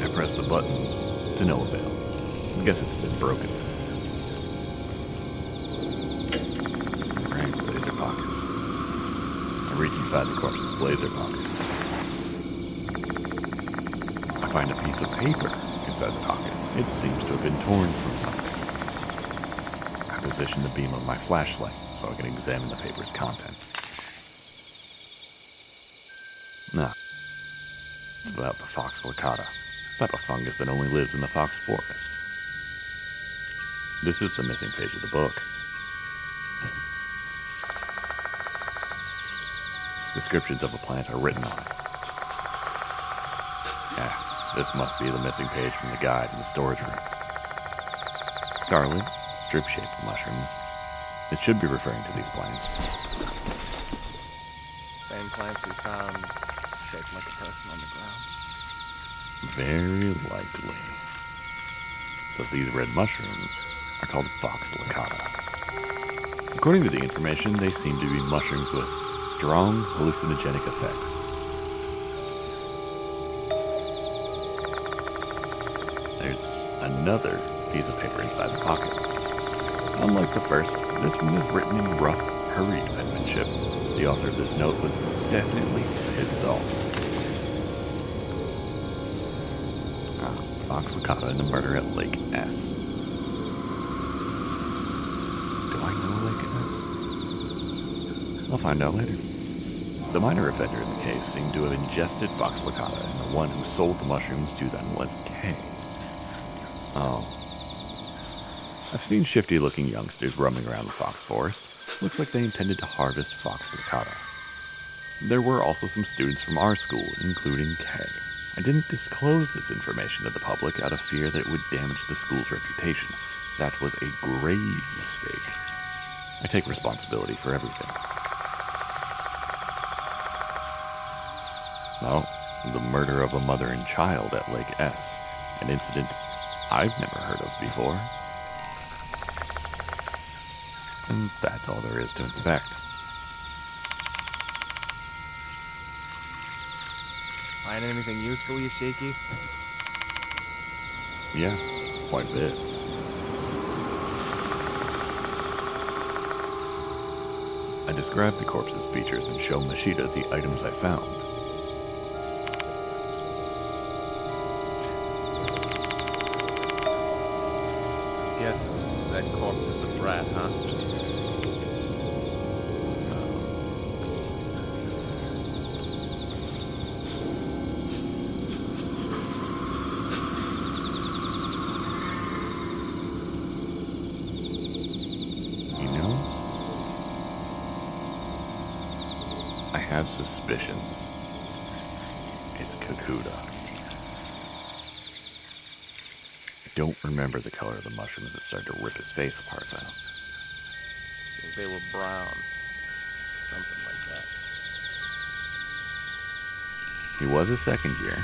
I press the buttons to no avail. I guess it's been broken. Right, blazer pockets. I reach inside the corpse's blazer pockets. I find a piece of paper inside the pocket. It seems to have been torn from something. I position the beam of my flashlight so I can examine the paper's content. Nah. It's about the fox licata, type of fungus that only lives in the fox forest. This is the missing page of the book. Descriptions of a plant are written on it. Yeah, this must be the missing page from the guide in the storage room. Scarlet, drip-shaped mushrooms. It should be referring to these plants. Same plants we found shaped like a person on the ground. Very likely. So these red mushrooms are called fox licata. According to the information, they seem to be mushrooms with strong hallucinogenic effects. There's another piece of paper inside the pocket. Unlike the first, this one is written in rough, hurried penmanship. The author of this note was definitely pissed off. Fox licata and the murder at Lake S. Do I know Lake S? I'll find out later. The minor offender in the case seemed to have ingested fox licata, and the one who sold the mushrooms to them was K. Oh. I've seen shifty-looking youngsters roaming around the fox forest. Looks like they intended to harvest fox licata. There were also some students from our school, including K. I didn't disclose this information to the public out of fear that it would damage the school's reputation. That was a grave mistake. I take responsibility for everything. Oh, the murder of a mother and child at Lake S. An incident I've never heard of before. And that's all there is to inspect. Find anything useful, you shaky? Yeah, quite a bit. I describe the corpse's features and show Mashita the items I found. Guess that corpse is the brat, huh? You know, I have suspicions. It's Kakuta. I don't remember the color of the mushrooms that started to rip his face apart, though. I think they were brown. Something like that. He was a second year,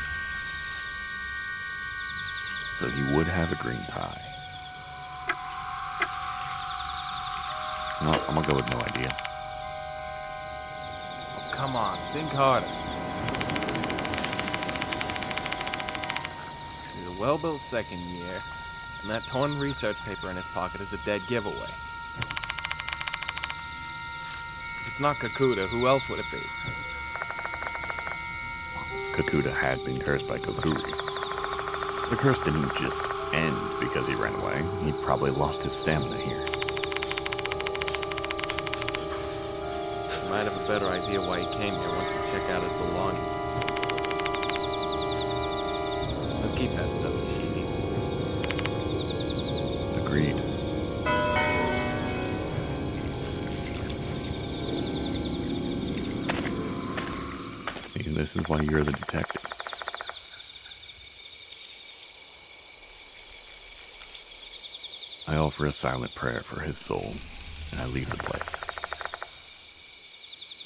so he would have a green tie. No, I'm gonna go with no idea. Oh, come on, think harder. He's a well-built second year, and that torn research paper in his pocket is a dead giveaway. If it's not Kakuta, who else would it be? Kakuta had been cursed by Kokkuri. The curse didn't just end because he ran away. He probably lost his stamina here. You might have a better idea why he came here once we check out his belongings. Let's keep that stuff, Shinichi. Agreed. See, this is why you're the detective. I offer a silent prayer for his soul, and I leave the place.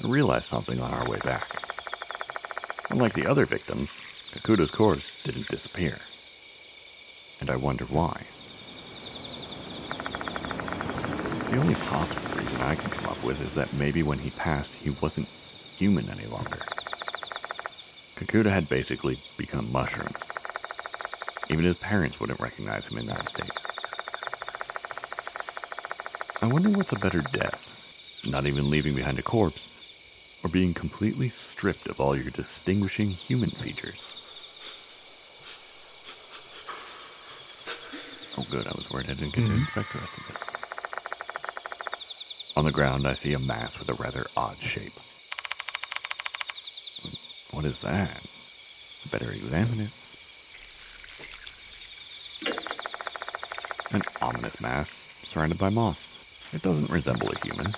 I realize something on our way back. Unlike the other victims, Kakuta's corpse didn't disappear. And I wonder why. The only possible reason I can come up with is that maybe when he passed, he wasn't human any longer. Kakuta had basically become mushrooms. Even his parents wouldn't recognize him in that state. I wonder what's a better death, not even leaving behind a corpse, or being completely stripped of all your distinguishing human features. Oh good, I was worried I didn't get to inspect the rest of this. On the ground, I see a mass with a rather odd shape. What is that? Better examine it. An ominous mass surrounded by moss. It doesn't resemble a human.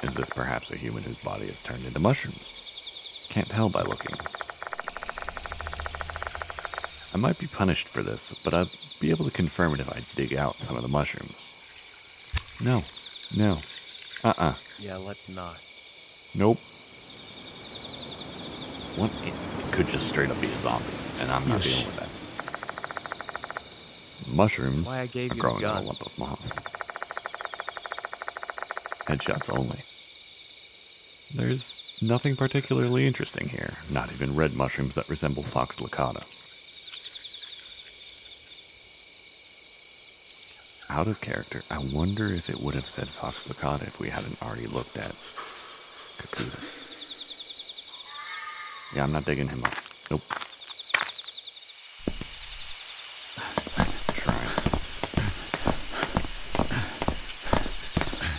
Is this perhaps a human whose body has turned into mushrooms? Can't tell by looking. I might be punished for this, but I'd be able to confirm it if I dig out some of the mushrooms. No. Yeah, let's not. Nope. What? It could just straight up be a zombie, and I'm not dealing with that. Mushrooms That's why I gave are you the growing in a gun. lump of moss. Headshots only. There's nothing particularly interesting here, not even red mushrooms that resemble fox licata. Out of character, I wonder if it would have said fox licata if we hadn't already looked at Kakuta. Yeah, I'm not digging him up. Nope. Shrine.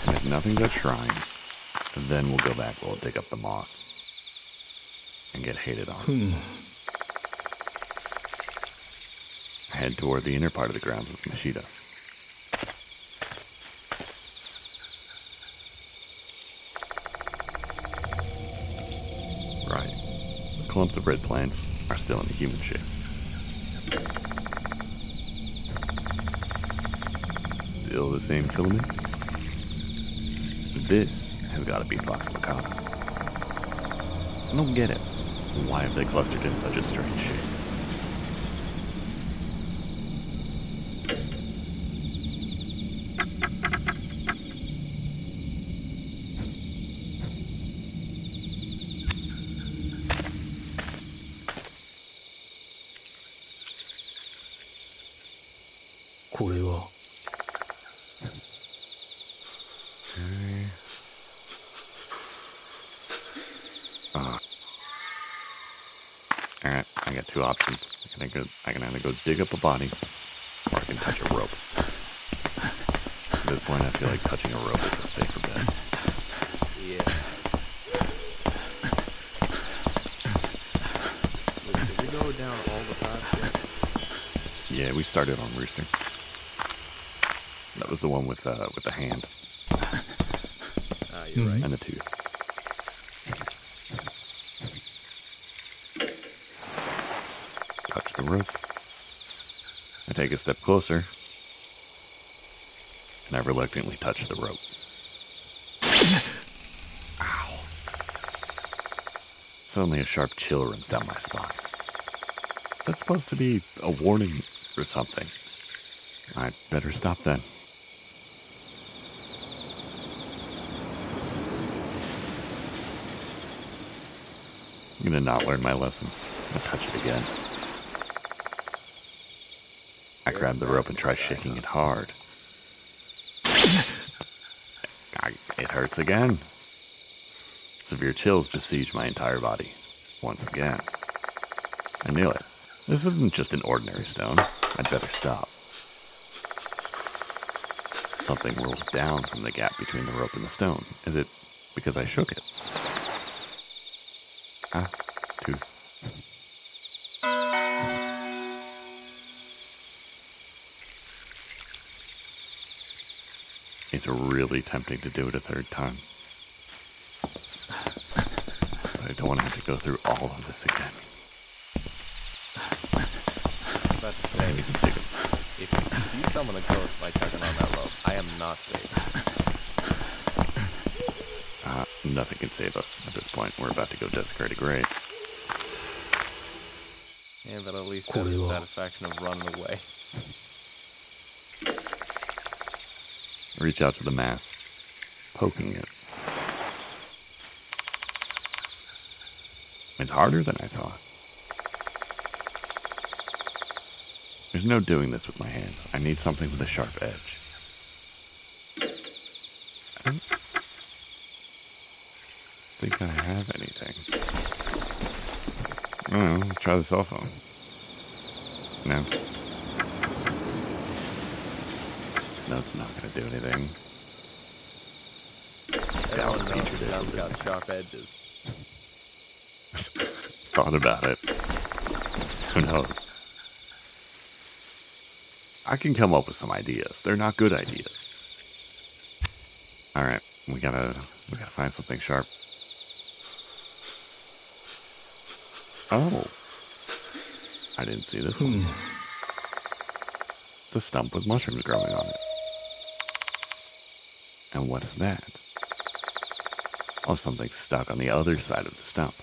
And if nothing's at shrine, then we'll go back, we'll dig up the moss. And get hated on. Head toward the inner part of the grounds with Mashita. Right. The clumps of red plants are still in the human shape. Still the same filaments? This has got to be fox licata. I don't get it. Why have they clustered in such a strange shape? got two options. I can either go dig up a body, or I can touch a rope. At this point, I feel like touching a rope is a safer bet. Yeah. Wait, did we go down all the paths yet? Yeah, we started on Rooster. That was the one with the hand You're right. and the tooth. Touch the rope. I take a step closer, and I reluctantly touch the rope. Ow. Suddenly a sharp chill runs down my spine. Is that supposed to be a warning or something? I'd better stop then. I'm gonna not learn my lesson. I'll touch it again. I grab the rope and try shaking it hard. It hurts again. Severe chills besiege my entire body. Once again. I knew it. This isn't just an ordinary stone. I'd better stop. Something rolls down from the gap between the rope and the stone. Is it because I shook it? Ah, tooth. It's really tempting to do it a third time. But I don't want to have to go through all of this again. I was about to say, if you summon a ghost by tugging on that rope, I am not safe. Nothing can save us at this point. We're about to go desecrate a grave. Yeah, but at least have the satisfaction of running away. Reach out to the mass, poking it. It's harder than I thought. There's no doing this with my hands. I need something with a sharp edge. I don't think I have anything. I don't know, let's try the cell phone. No. No, it's not going to do anything. Everyone knows that I've got sharp edges. Thought about it. Who knows? I can come up with some ideas. They're not good ideas. Alright, we gotta find something sharp. Oh. I didn't see this one. It's a stump with mushrooms growing on it. And what's that? Oh, something stuck on the other side of the stump.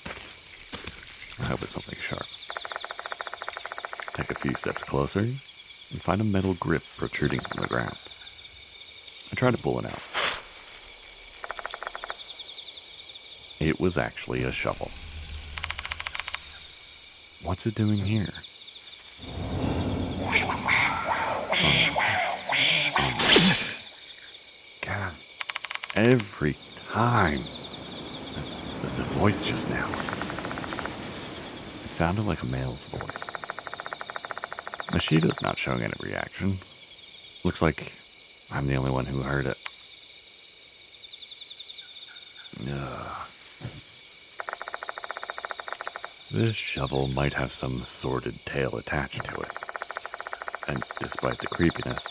I hope it's something sharp. Take a few steps closer and find a metal grip protruding from the ground. I try to pull it out. It was actually a shovel. What's it doing here? God, every time. The voice just now. It sounded like a male's voice. Mashita's not showing any reaction. Looks like I'm the only one who heard it. Ugh. This shovel might have some sordid tale attached to it. And despite the creepiness,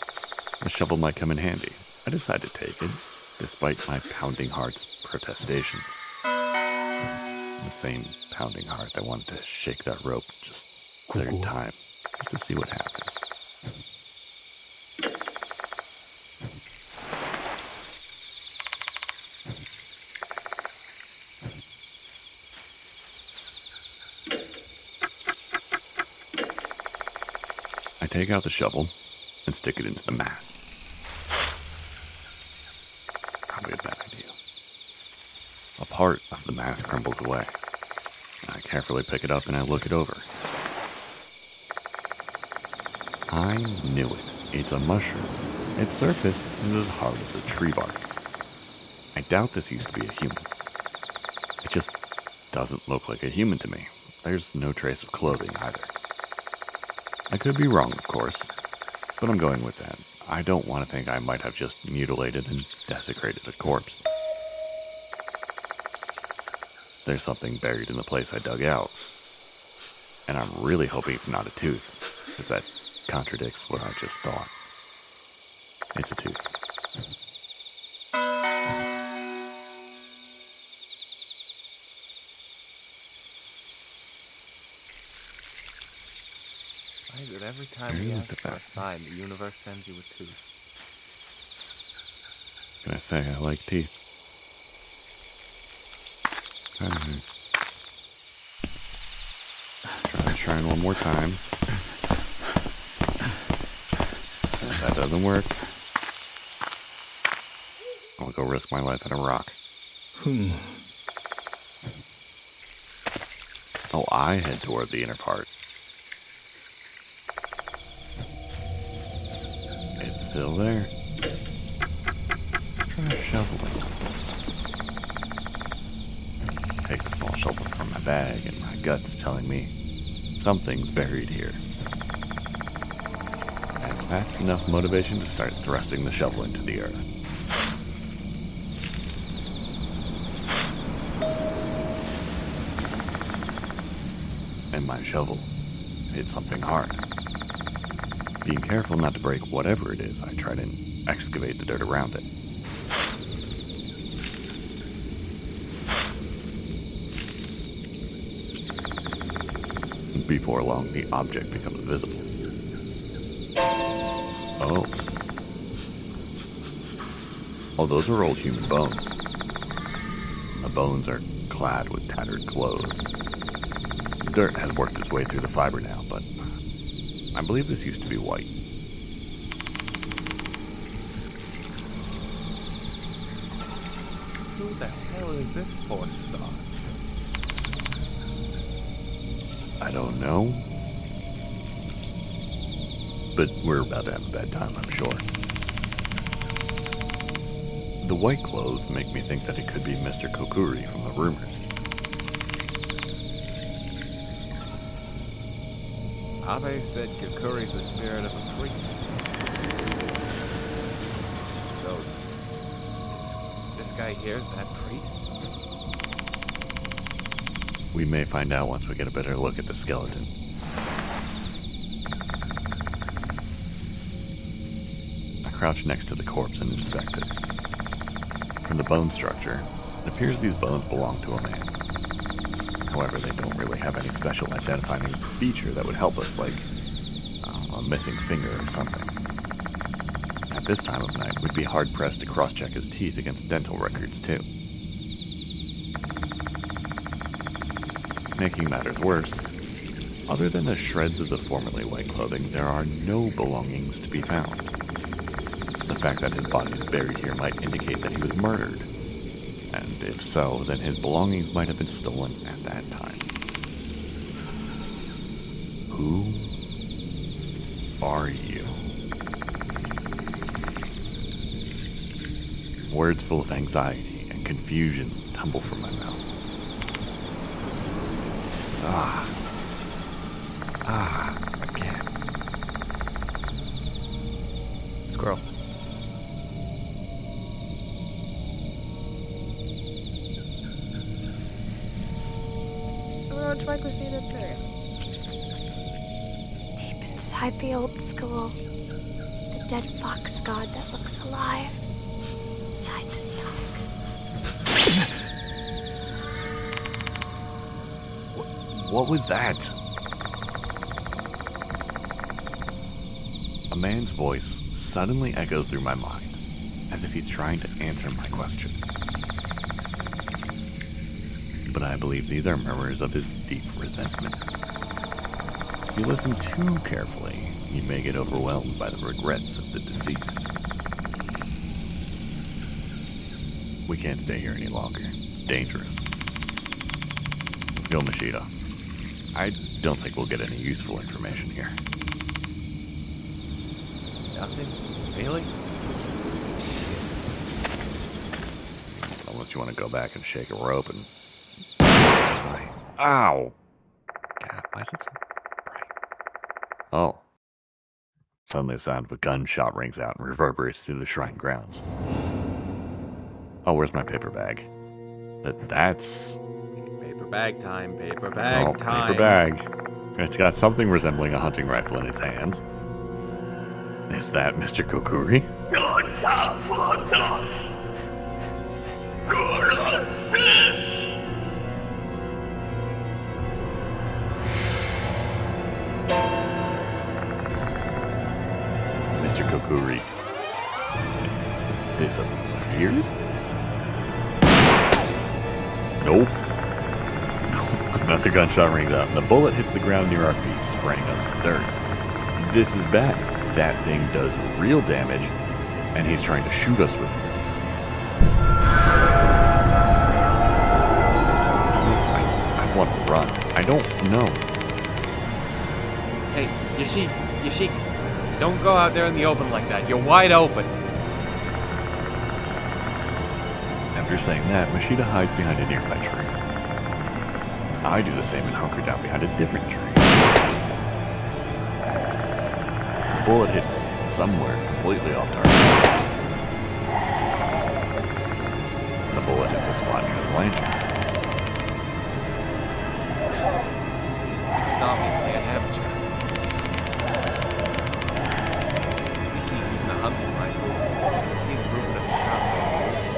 the shovel might come in handy. I decide to take it, despite my pounding heart's protestations. The same pounding heart that wanted to shake that rope just third time, just to see what happens. I take out the shovel and stick it into the mass. Probably a bad idea. A part of the mass crumbles away. I carefully pick it up and I look it over. I knew it. It's a mushroom. Its surface is as hard as a tree bark. I doubt this used to be a human. It just doesn't look like a human to me. There's no trace of clothing either. I could be wrong, of course, but I'm going with that. I don't want to think I might have just mutilated and desecrated a corpse. There's something buried in the place I dug out, and I'm really hoping it's not a tooth, because that contradicts what I just thought. It's a tooth. Why is it every time we ask for a sign, the universe sends you a tooth? Can I say I like teeth? Trying one more time. If that doesn't work, I'll go risk my life at a rock. Oh, I head toward the inner part. It's still there. Try shoveling. Take the small shovel from my bag, and my gut's telling me something's buried here. And that's enough motivation to start thrusting the shovel into the earth. And my shovel hit something hard. Being careful not to break whatever it is, I try to excavate the dirt around it. Before long, the object becomes visible. Oh, those are old human bones. The bones are clad with tattered clothes. Dirt has worked its way through the fiber now, but I believe this used to be white. Who the hell is this poor sod? I don't know. But we're about to have a bad time, I'm sure. The white clothes make me think that it could be Mr. Kokkuri from the rumors. Abe said Kokkuri's the spirit of a priest. So, this guy here's that priest? We may find out once we get a better look at the skeleton. I crouch next to the corpse and inspect it. From the bone structure, it appears these bones belong to a man. However, they don't really have any special identifying feature that would help us, like a missing finger or something. At this time of night, we'd be hard-pressed to cross-check his teeth against dental records, too. Making matters worse, other than the shreds of the formerly white clothing, there are no belongings to be found. The fact that his body is buried here might indicate that he was murdered. And if so, then his belongings might have been stolen at that time. Who are you? Words full of anxiety and confusion tumble from my mouth. Again. Squirrel. Towako was made up there. Deep inside the old skull, the dead fox god that looks alive. Inside the stomach. What was that? A man's voice suddenly echoes through my mind, as if he's trying to answer my question. But I believe these are murmurs of his deep resentment. If you listen too carefully, you may get overwhelmed by the regrets of the deceased. We can't stay here any longer. It's dangerous. Let's go, Mashita. I don't think we'll get any useful information here. Nothing? Really? Unless you want to go back and shake a rope and... Ow! Why is it so bright? Oh. Suddenly the sound of a gunshot rings out and reverberates through the shrine grounds. Oh, where's my paper bag? That's... Paper bag time, paper bag time. Paper bag. It's got something resembling a hunting rifle in its hands. Is that Mr. Kokkuri? Mr. Kokkuri disappeared? Nope. Another gunshot rings out, and the bullet hits the ground near our feet, spraying us with dirt. This is bad. That thing does real damage, and he's trying to shoot us with it. I want to run. I don't know. Hey, Yasouka, don't go out there in the open like that. You're wide open. After saying that, Mashita hides behind a nearby tree. I do the same and hunker down behind a different tree. The bullet hits somewhere completely off target. The bullet hits a spot near the lantern. It's obviously an amateur. I think he's using a hunting rifle. I can see the movement of his shots like this.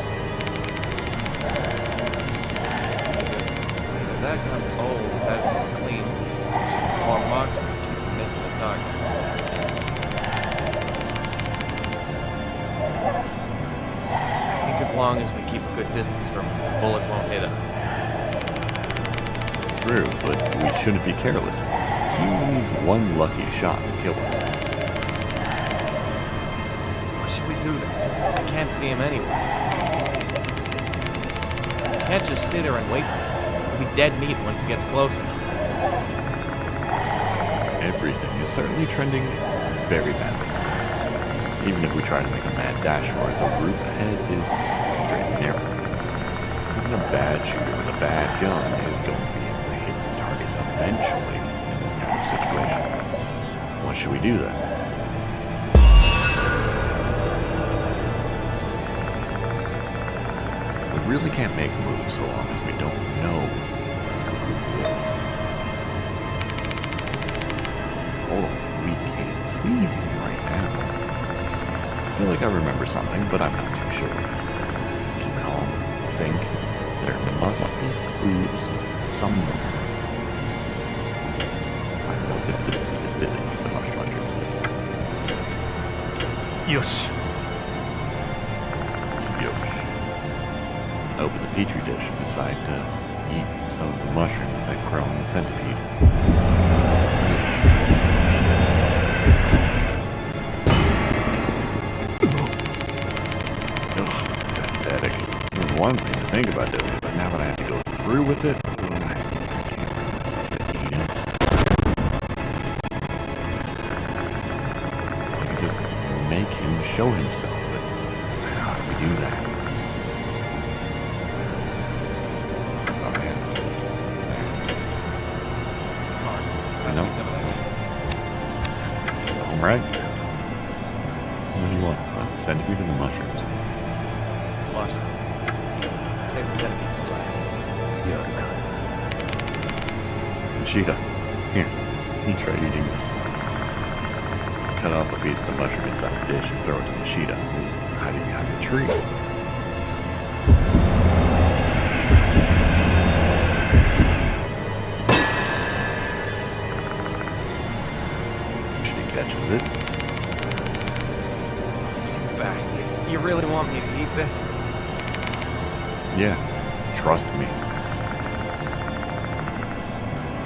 Either that gun's old, hasn't been clean, or it's just a poor marksman who keeps missing the target. I think as long as we keep a good distance from him, bullets won't hit us. True, but we shouldn't be careless. He only needs one lucky shot to kill us. What should we do then? I can't see him anywhere. We can't just sit here and wait for him. We'll be dead meat once he gets close enough. Everything is certainly trending very badly for us. Even if we try to make a mad dash for it, the route ahead is straight and narrow. Even a bad shooter with a bad gun is going to be able to hit the target eventually in this kind of situation. What should we do then? We really can't make moves so long as we don't know where Kokkuri is. Hold on, we can't see him right now. I feel like I remember something, but I'm not too sure. Keep calm, think. There must be clues somewhere. I know this is the mushrooms. よし Yosh. Open the petri dish and decide to eat some of the mushrooms that grow in the centipede. Ugh, pathetic. It was one thing to think about doing it, but now that I have to go through with it, I can't bring myself to eat it. I could just make him show himself, but how do we do that? Oh man. Come on, pass me some of that. Alright. What do you want? Centipede or the mushrooms? Mushrooms. Save the centipede for last. Mashita, here, you try eating this. Cut off a piece of the mushroom inside the dish and throw it to Mashita, who's hiding behind the tree. She catches it. You bastard. You really want me to eat this? Yeah, trust me.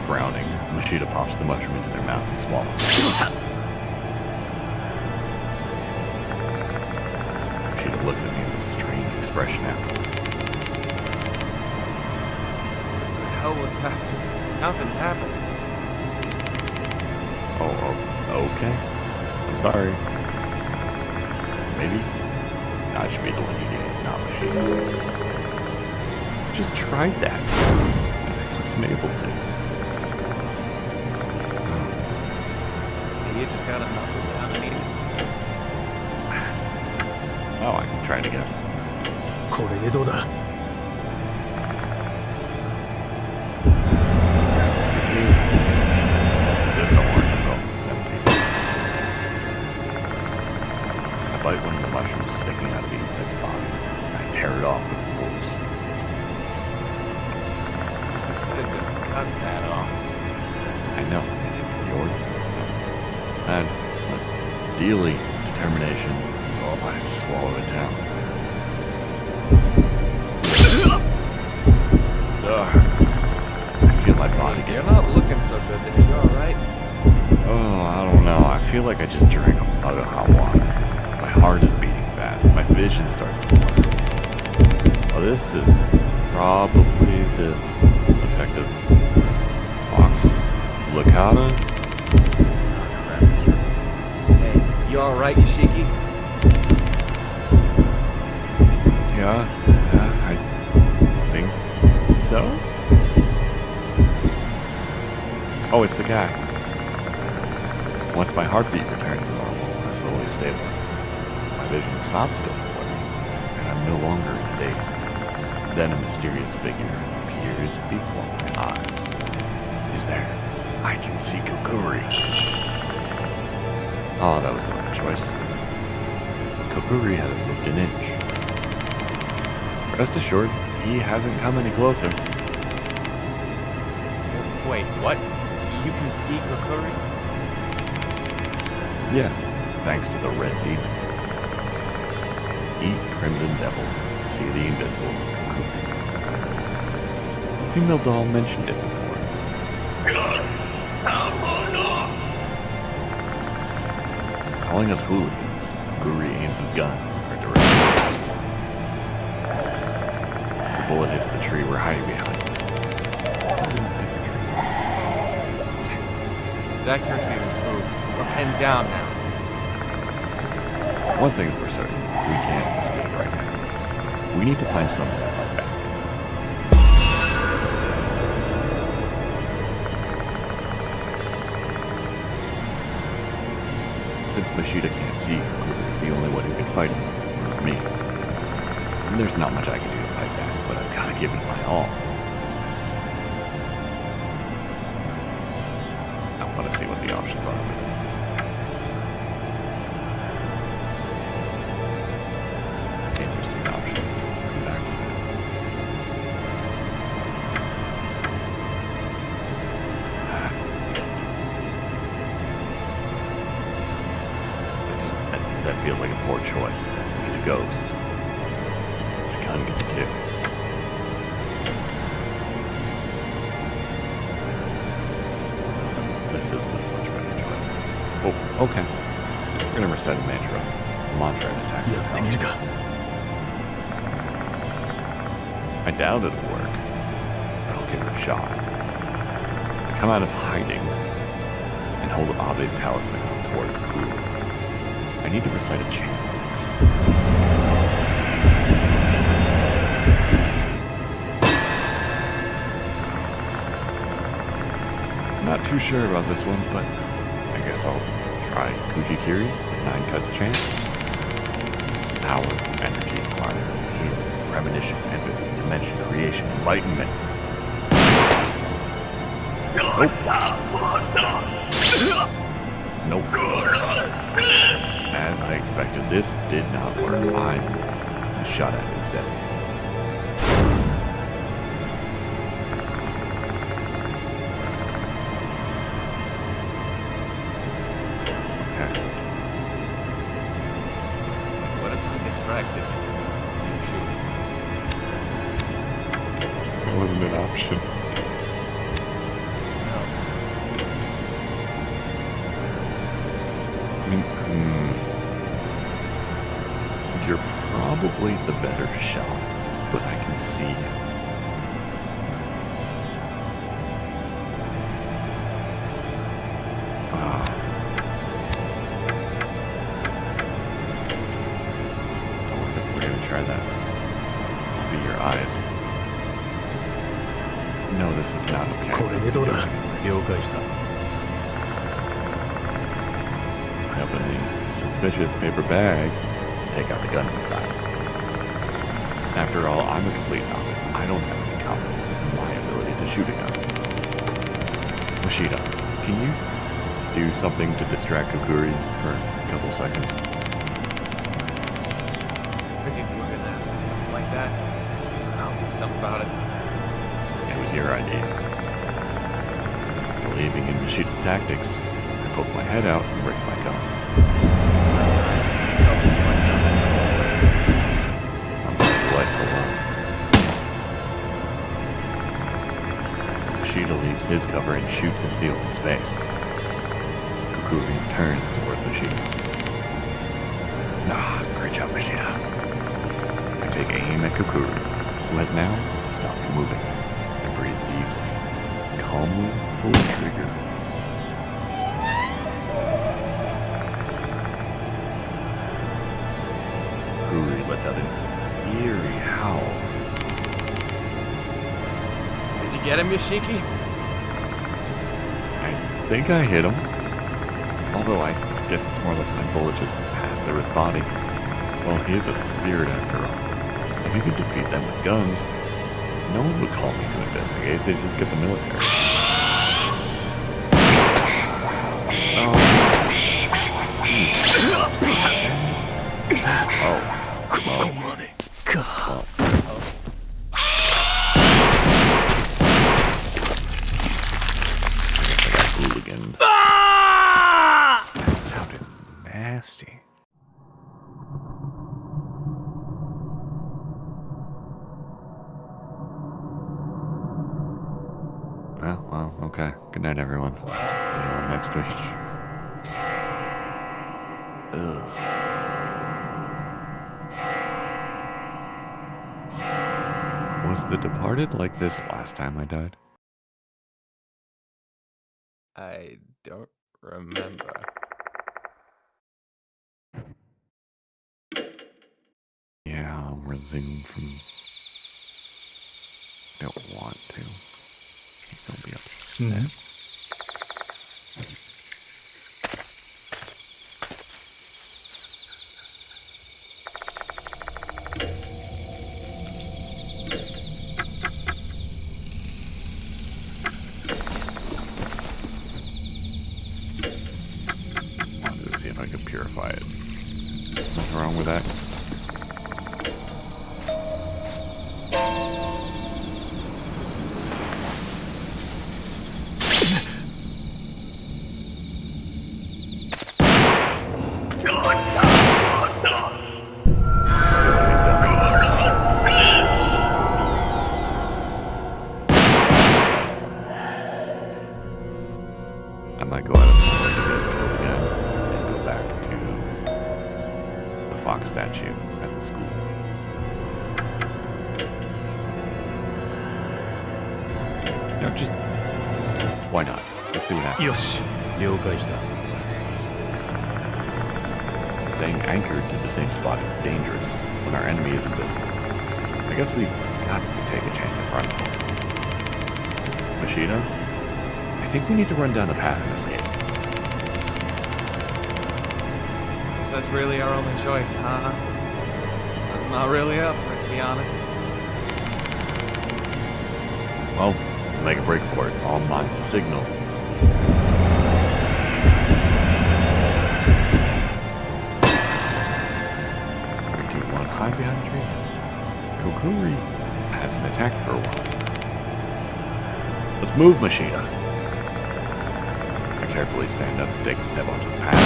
Frowning, Mashita pops the mushroom into their mouth and swallows. Mashita looks at me with a strange expression afterward. What the hell was that? Nothing's happened. Oh, okay. I'm sorry. Maybe I should be the one eating it, not Mashita. Just tried that. I wasn't able to. kind of knuckle down and eat it? Oh, I can try it again. これでどうだ Just don't worry about the centipede. I bite one of the mushrooms sticking out of the insect's body, and I tear it off with force. Could have just cut that off. I know, I did for yours. And with steely determination, I swallow it down. I feel my body You're get. not looking so good today. You alright? Oh, I don't know. I feel like I just drank a mug of hot water. My heart is beating fast. My vision starts to blur. Oh, this is probably the effect of Fox Licata. Hey, you alright, Yoshiki? Yeah, I think so. Oh, it's the guy. Once my heartbeat returns to normal, I slowly stabilize. My vision stops going blurry, and I'm no longer in a daze. Then a mysterious figure appears before my eyes. He's there. I can see Kokkuri. Oh, that was the right choice. Kokkuri hasn't moved an inch. Rest assured, he hasn't come any closer. Wait, what? You can see Kokkuri? Yeah, thanks to the red demon. Eat Crimson Devil, see the invisible Kokkuri. The female doll mentioned it before. Calling us hooligans, Kokkuri aims his gun in our direction. The bullet hits the tree we're hiding behind. Different trees. His accuracy's improved. We're pinned down now. One thing is for certain, we can't escape right now. We need to find someone to fight back. Since Mashita can't see Kokkuri, the only one who can fight him is me. And there's not much I can do to fight back, but I've got to give it my all. I want to see what the options are. Interesting option. Come back to that. That feels like a poor choice. He's a ghost. It's a gun gets two. This isn't a much better choice. Oh, okay. We're gonna recite a mantra and attack the やってみるか I doubt it'll work, but I'll give it a shot. I come out of hiding and hold Abe's talisman out toward Kokkuri. I need to recite a chant next. Not too sure about this one, but I guess I'll try Kujikiri, the 9 cuts chant. Power, energy, harmony, healing, premonition, empathy, dimension, creation, enlightenment. Nope. As I expected, this did not work. I'm shot at instead. Okay. What if we distracted you? It wasn't an option. No. You're probably the better shot, but I can see him. We're gonna try that. I'll be your eyes. No, this is not okay. これでどうだ了解した suspicious paper bag, take out the gun inside. After all, I'm a complete novice. I don't have any confidence in my ability to shoot a gun. Mashita, can you do something to distract Kokkuri for a couple seconds? I figured you were gonna ask me something like that. I'll do something about it. It was your idea. Believing in Mashita's tactics, I poked my head out and rigged my gun. I'm going to let go. Mashita leaves his cover and shoots into the open space. Kokkuri turns towards Mashita. Great job, Mashita. I take aim at Kokkuri, who has now stopped moving. I breathe deeply, calmly pull the trigger. Kokkuri lets out an eerie howl. Did you get him, Yoshiki? I think I hit him. Although I guess it's more like my bullet just passed through his body. Well, he is a spirit after all. If you could defeat them with guns, no one would call me to investigate. They just get the military. Hooligan. That sounded nasty. Well, okay. Good night, everyone. See you all next week. Ugh. Was The Departed like this last time I died? I don't remember. Yeah, I'll resume from... Don't want to. He's gonna be upset. Wanted to see if I could purify it. What's wrong with that? I might go out of my way to get us killed again and go back to the fox statue at the school. No, just... Why not? Let's see what happens. よし、了解した。 Staying anchored to the same spot is dangerous when our enemy is invisible. I guess we've got to take a chance at running for it. Mashita? I think we need to run down the path and escape. Guess that's really our only choice, huh? I'm not really up for it, to be honest. Well, we'll make a break for it. I'll mind the signal. 3, 2, 1, hide behind the tree. Kokkuri hasn't attacked for a while. Let's move, Mashita. I carefully stand up and take a step onto the path.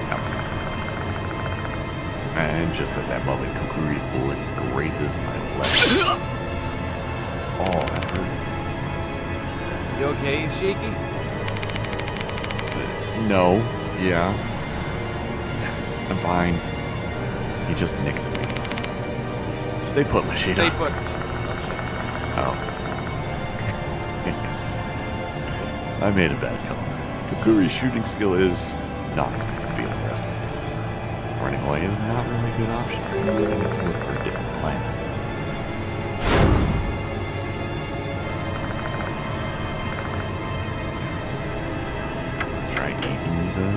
Yep. And just at that moment, Kokkuri's bullet grazes my leg. Oh, that hurt. You okay, Yoshiki? No. Yeah. I'm fine. He just nicked me. Stay put, Mashita. Stay put. Oh. I made a bad call. Kokkuri's shooting skill is not to be underestimated. Running away is not really a good option. I need to look for a different plan. Let's try eating the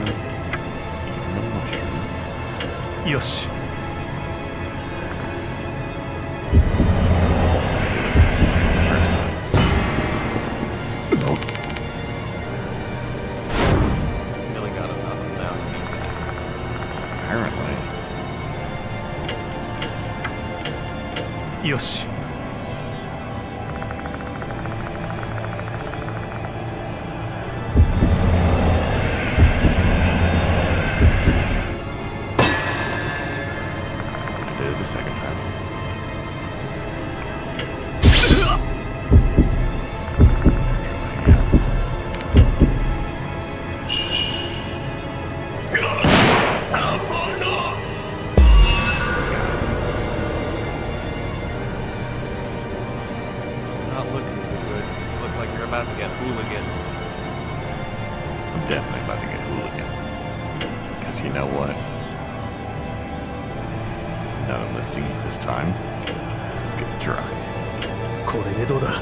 よし Really got enough of down to meet that. Apparently. よし Did it the second time. Not looking too good. Look like you're about to get hooligan. I'm definitely about to get hooligan. Because you know what? Not enlisting you this time. Let's get dry. これでどうだ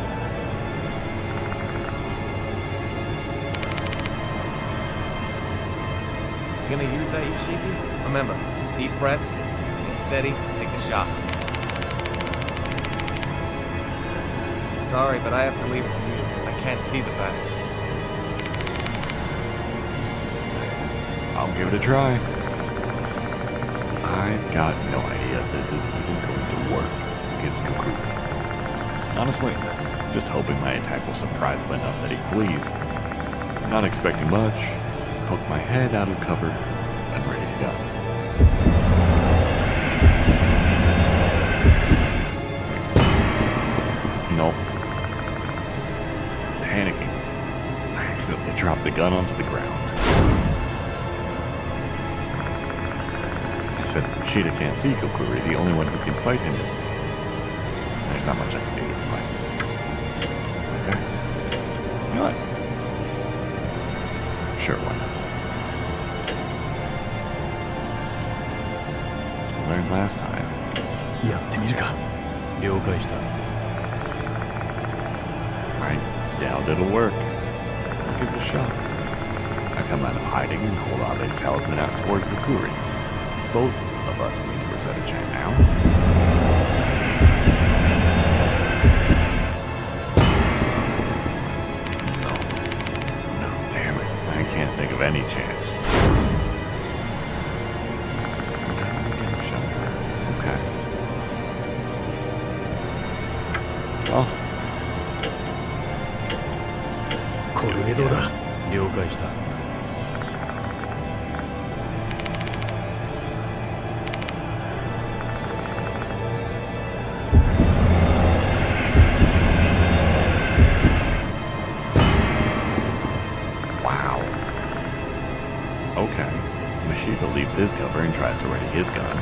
You gonna use that, Yoshiki? Remember, deep breaths, get steady, take the shot. Sorry, but I have to leave it to you. I can't see the bastard. I'll give it a try. I've got no idea if this is even going to work against Kokkuri. Honestly, just hoping my attack will surprise him enough that he flees. Not expecting much. Poke my head out of cover and ready to go. Nope. Panicking. I accidentally dropped the gun onto the ground. Since Mashita can't see Kokkuri, the only one who can fight him is me. There's not much I can do to fight. Okay. You know what? Sure, why not? I learned last time. やってみるか了解した I doubt it'll work. I'll give it a shot. I come out of hiding and hold Abe's talisman out toward Kokkuri. Both of us need to reset a chat now. No, damn it. I can't think of any chance. Okay. Well, これでどうだ了解した wow. Okay. Mashita leaves his cover and tries to ready his gun.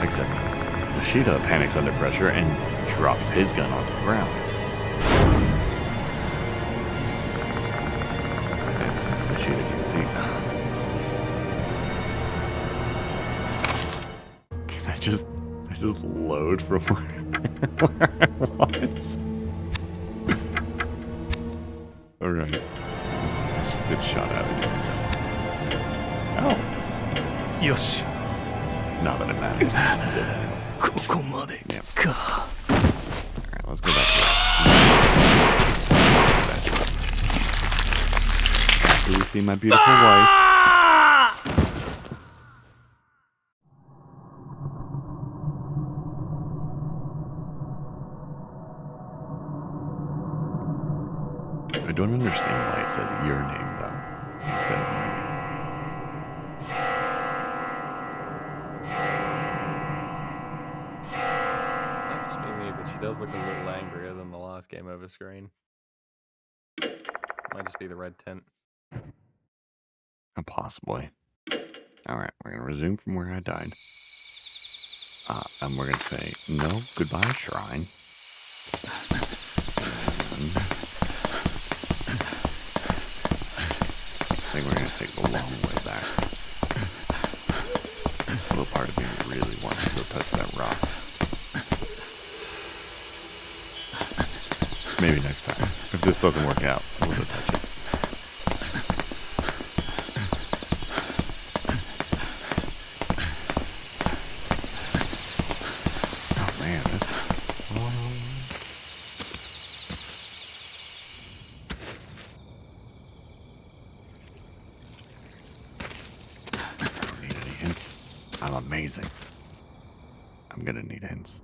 Except Mashita panics under pressure and drops his gun onto the ground. And since Mashita can see... Can I just load from where I was? Alright. Let's just get shot at it. Oh. よし Not that it matters. ここまで Yep. か Alright, let's go back to that. Do you see my beautiful wife? I don't understand why it said your name, though, instead of my name. Might just be me, but she does look a little angrier than the last game over screen. Might just be the red tint. Possibly. Alright, we're going to resume from where I died. And we're going to say, no, goodbye, shrine. I think we're going to take the long way back. A little part of me really wants to go touch that rock. Maybe next time. If this doesn't work out, we'll go touch it. I'm amazing. I'm gonna need hints.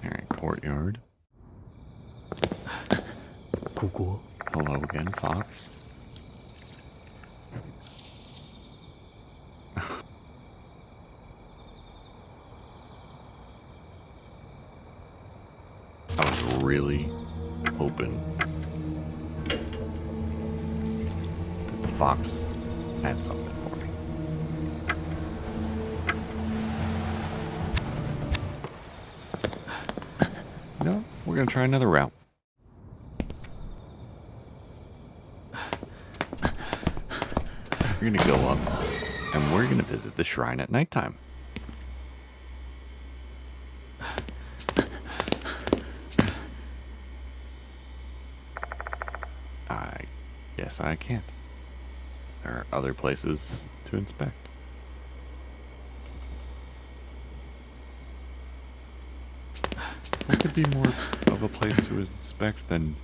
Alright, courtyard. ここ Hello again, Fox. I was really hoping that the fox had something for me. No, we're gonna try another route. We're gonna go up and we're gonna visit the shrine at nighttime. I guess I can't. There are other places to inspect. What could be more of a place to inspect than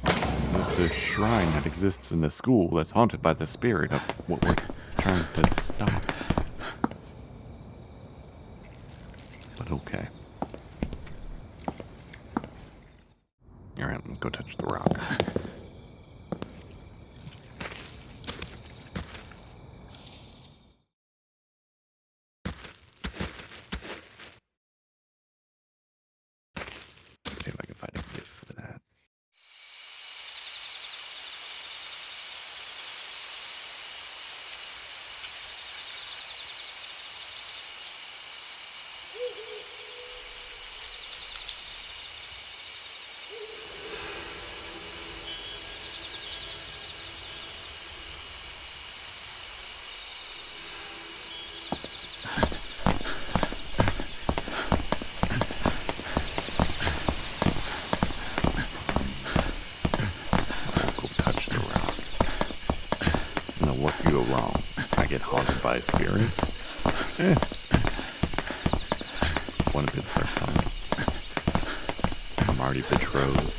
the shrine that exists in the school that's haunted by the spirit of what we're trying to stop? But okay. Alright, let's go touch the rock. See if I can find a gift for that. Go wrong. I get haunted by a spirit. Wouldn't be the first time. I'm already betrothed.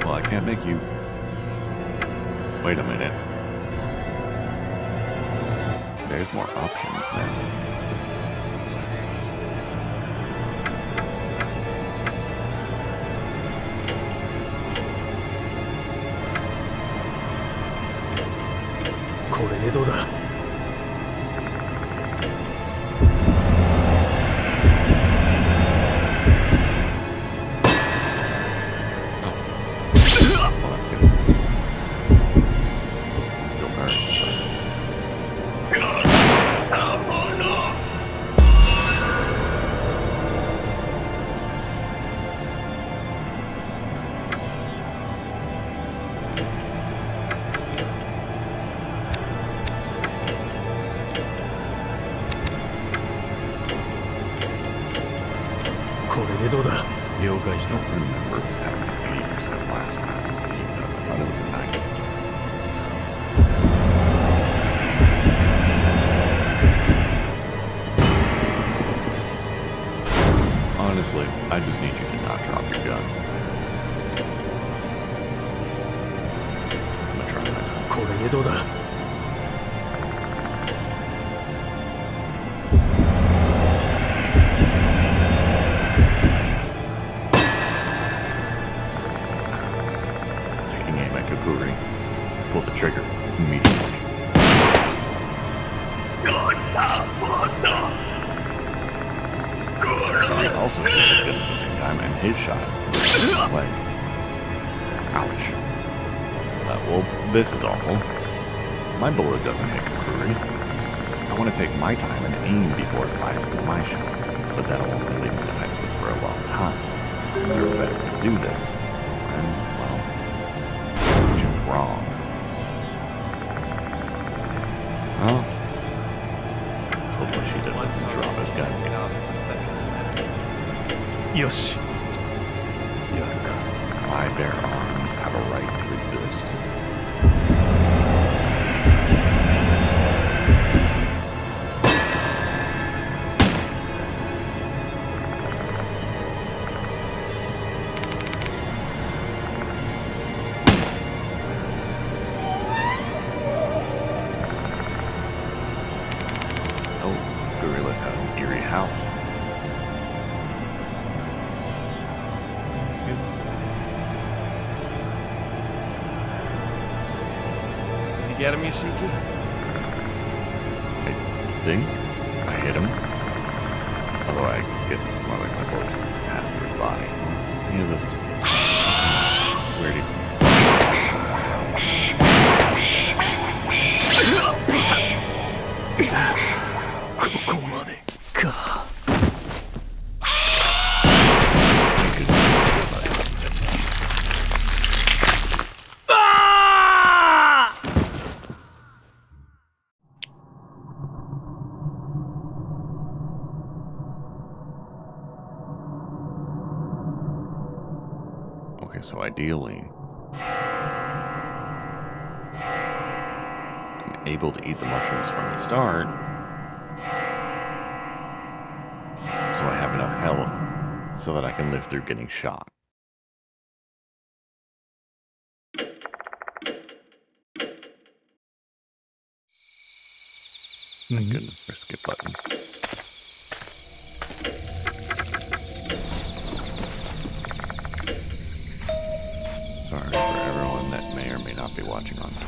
Well, I can't make you... Wait a minute. There's more options then. I don't remember if it was having an 80% last time. I thought it was a 90. Honestly, I just need you to not drop your gun. I'm gonna try that. Kokkuri. Pull the trigger immediately. also shoots his gun at the same time, and his shot hits his leg. Ouch. Well, this is awful. My bullet doesn't hit Kokkuri. I want to take my time and aim before firing my shot, but that'll only leave me defenseless for a long time. There are better way to do this, and, well, which is wrong. Well, told Mashita doesn't drop his gun. Yoshi. Yaruka. My bare arms have a right to exist. Oh, gorillas have an eerie house. Did you get him, Yasouka? I think I hit him. Although I guess it's more like my bullet just passed through his body. He has this weird. Okay, so ideally, I'm able to eat the mushrooms from the start, so I have enough health so that I can live through getting shot. Thank goodness for skip buttons. Sorry for everyone that may or may not be watching on Twitch.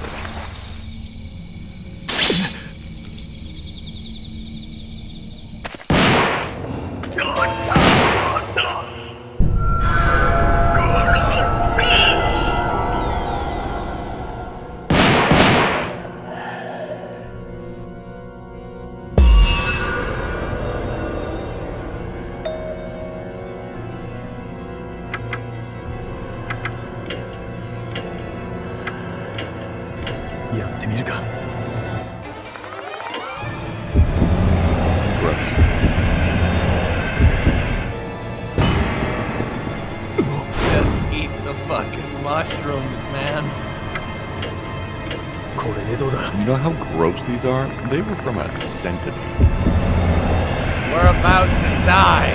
Just eat the fucking mushrooms, man. You know how gross these are? They were from a centipede. We're about to die.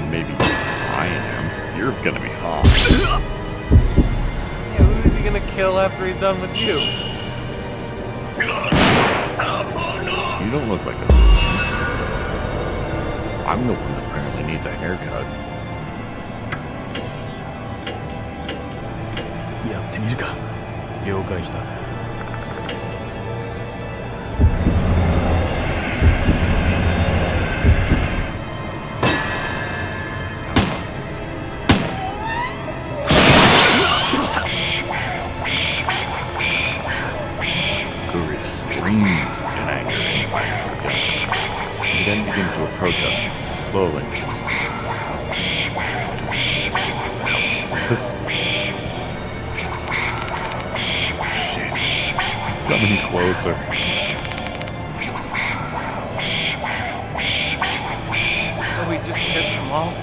Maybe I am. You're gonna be fine. Yeah, who's he gonna kill after he's done with you? You don't look like a... I'm the one that apparently needs a haircut. やってみるか。了解した。 Kokkuri screams in anger and fires her gun. He then begins to approach us, slowly. Shit. He's coming closer. So we just pissed him off?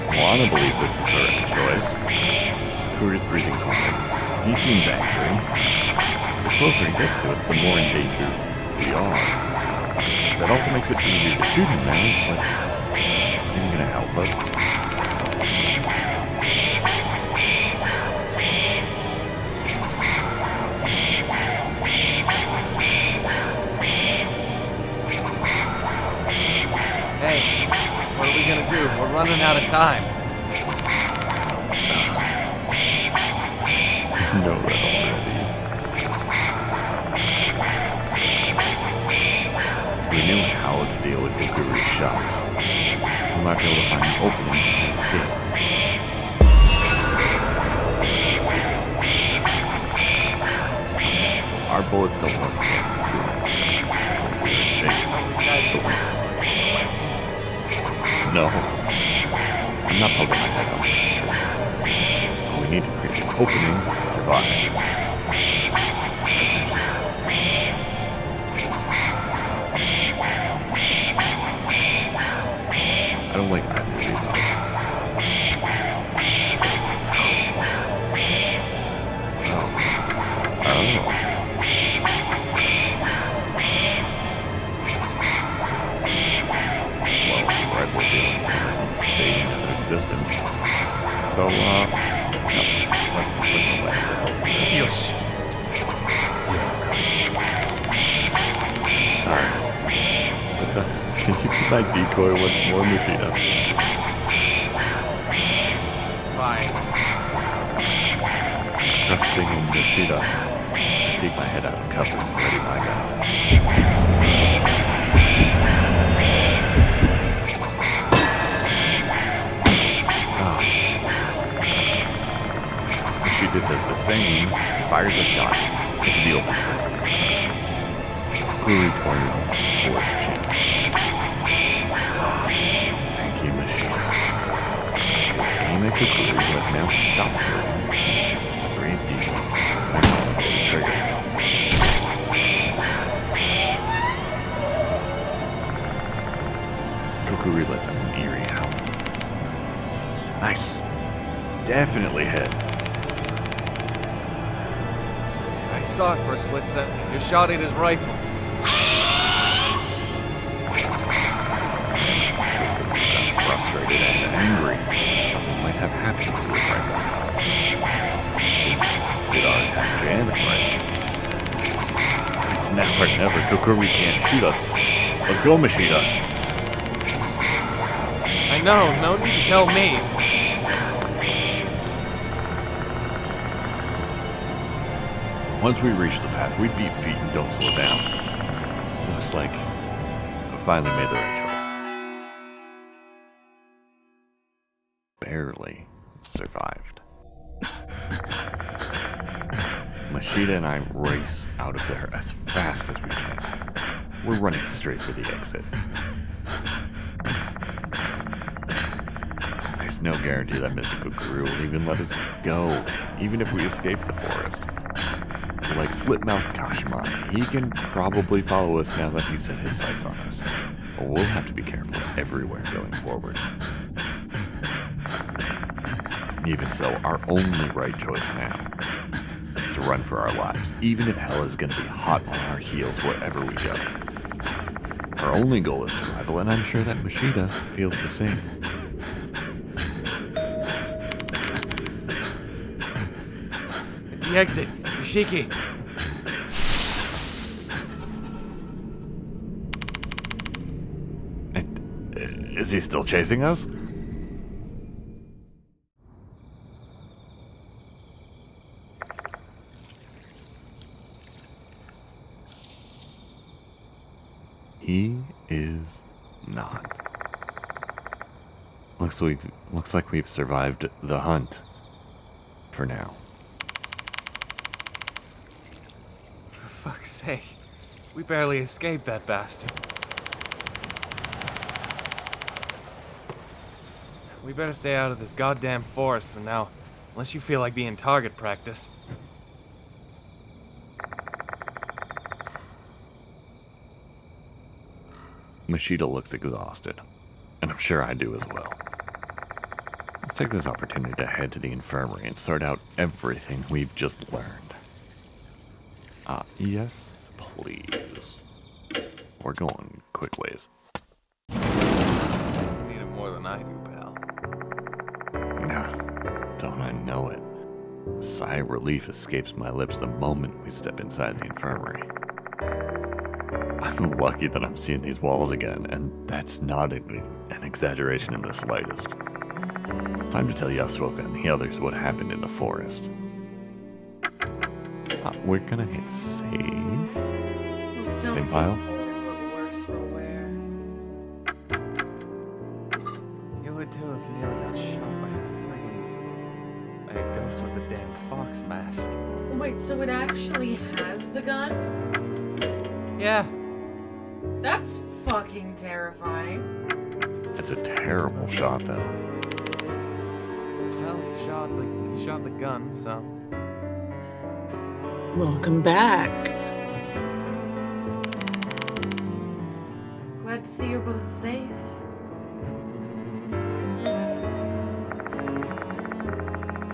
Well, I don't believe this is the right choice. Kokkuri's breathing hard. He seems angry. The closer he gets to us, the more in danger we are. That also makes it easier to shoot him now, but are you gonna help us? Hey, what are we gonna do? We're running out of time. You know that already. If we knew how to deal with Kokkuri's shots, we might be able to find an opening and escape. So our bullets don't work against No. I'm not poking my head off this tree. We need to create an opening to survive. I don't like either of these options. Well, rifle dealing isn't fading out of existence. So, no. Let's away. Yoshi. Sorry. But, can you be my decoy once more, Mashita? Fine. Trusting in Mashita, I peek my head out of cover and ready my gun. Mashita does the same, fires a shot into the open space. Kokkuri tornadoes towards Mashita. Thank you, Mashita. Aim at Kokkuri, who has now stopped moving. Breathe deeply. And pull the trigger. Kokkuri lets out an eerie howl. Nice. Definitely hit. I saw it for a split second. You shot at his rifle. Sounds frustrated and angry. Something might have happened to his rifle. Did our attack jam its rifle? It's now or never. Kokkuri can't shoot us. Let's go, Mashita. I know, no need to tell me. Once we reach the path, we beat feet and don't slow down. Looks like we finally made the right choice. Barely survived. Mashita and I race out of there as fast as we can. We're running straight for the exit. There's no guarantee that Mr. Kokkuri will even let us go, even if we escape the forest. Like Slipmouth Kashima, he can probably follow us now that he set his sights on us. But we'll have to be careful everywhere going forward. Even so, our only right choice now is to run for our lives, even if hell is going to be hot on our heels wherever we go. Our only goal is survival, and I'm sure that Mashita feels the same. At the exit, Yoshiki. Is he still chasing us? He is not. Looks like we've survived the hunt. For now. For fuck's sake. We barely escaped that bastard. We better stay out of this goddamn forest for now. Unless you feel like being target practice. Mashita looks exhausted, and I'm sure I do as well. Let's take this opportunity to head to the infirmary and sort out everything we've just learned. Yes, please. We're going quick ways. You need it more than I do, pal. Nah, don't I know it? A sigh of relief escapes my lips the moment we step inside the infirmary. I'm lucky that I'm seeing these walls again, and that's not an exaggeration in the slightest. It's time to tell Yasouka and the others what happened in the forest. We're gonna hit save. Same file. Worse for wear. would too if you nearly got shot by a ghost with a damn fox mask. Wait, so it actually has the gun? Yeah. That's fucking terrifying. It's a terrible shot, though. Well, he shot the gun, so. Welcome back. Glad to see you're both safe.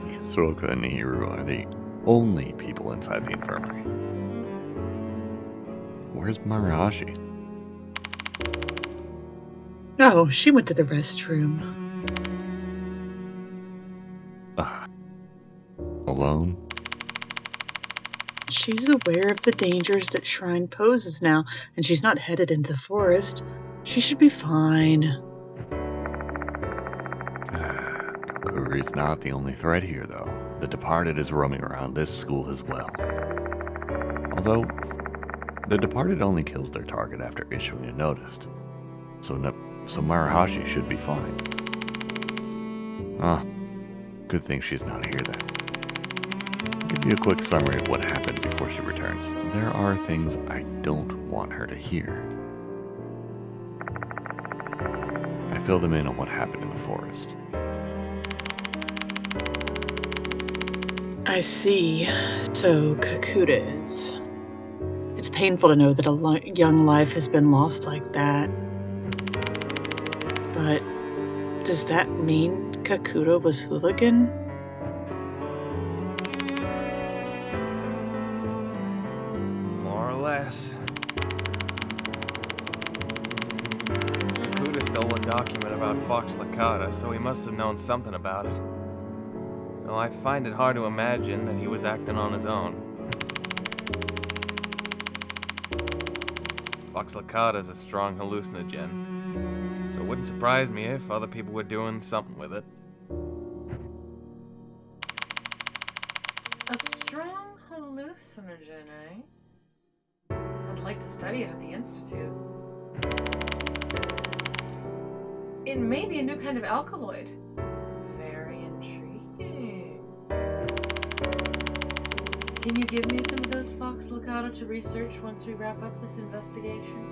Yasouka and Hiroo are the only people inside the infirmary. Where's Maruhashi? Oh, she went to the restroom. Alone? She's aware of the dangers that Shrine poses now, and she's not headed into the forest. She should be fine. Kokkuri's not the only threat here, though. The Departed is roaming around this school as well. Although, the Departed only kills their target after issuing a notice. So Maruhashi should be fine. Good thing she's not here then. I'll give you a quick summary of what happened before she returns. There are things I don't want her to hear. I fill them in on what happened in the forest. I see. So Kakuta is. It's painful to know that a young life has been lost like that. But does that mean Kakuta was hooligan? More or less. Kakuta stole a document about Fox Lakata, so he must have known something about it. Though I find it hard to imagine that he was acting on his own. Fox Lakata is a strong hallucinogen, so it wouldn't surprise me if other people were doing something with it. A strong hallucinogen, eh? I'd like to study it at the Institute. It may be a new kind of alkaloid. Very intriguing. Can you give me some of those Fox Lakata to research once we wrap up this investigation?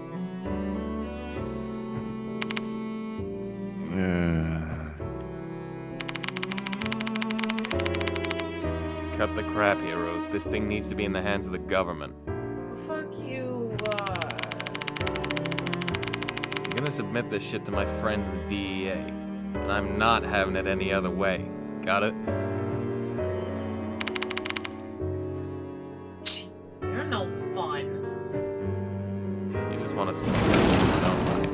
Cut the crap, Hiroo. This thing needs to be in the hands of the government. Fuck you, I'm gonna submit this shit to my friend the DEA, and I'm not having it any other way. Got it? You're no fun. You just want to spend the don't lie.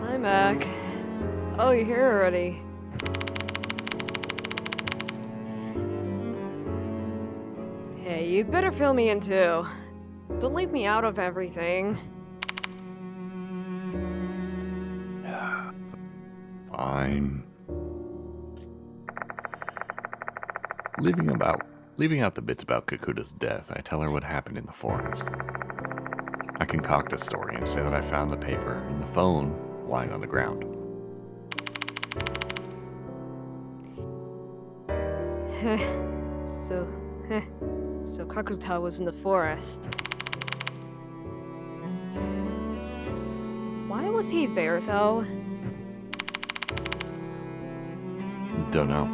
I'm back. Oh, you're here already. Hey, you better fill me in too. Don't leave me out of everything. Fine. Leaving out the bits about Kakuta's death, I tell her what happened in the forest. I concoct a story and say that I found the paper and the phone lying on the ground. So Kakuta was in the forest. Why was he there, though? Don't know.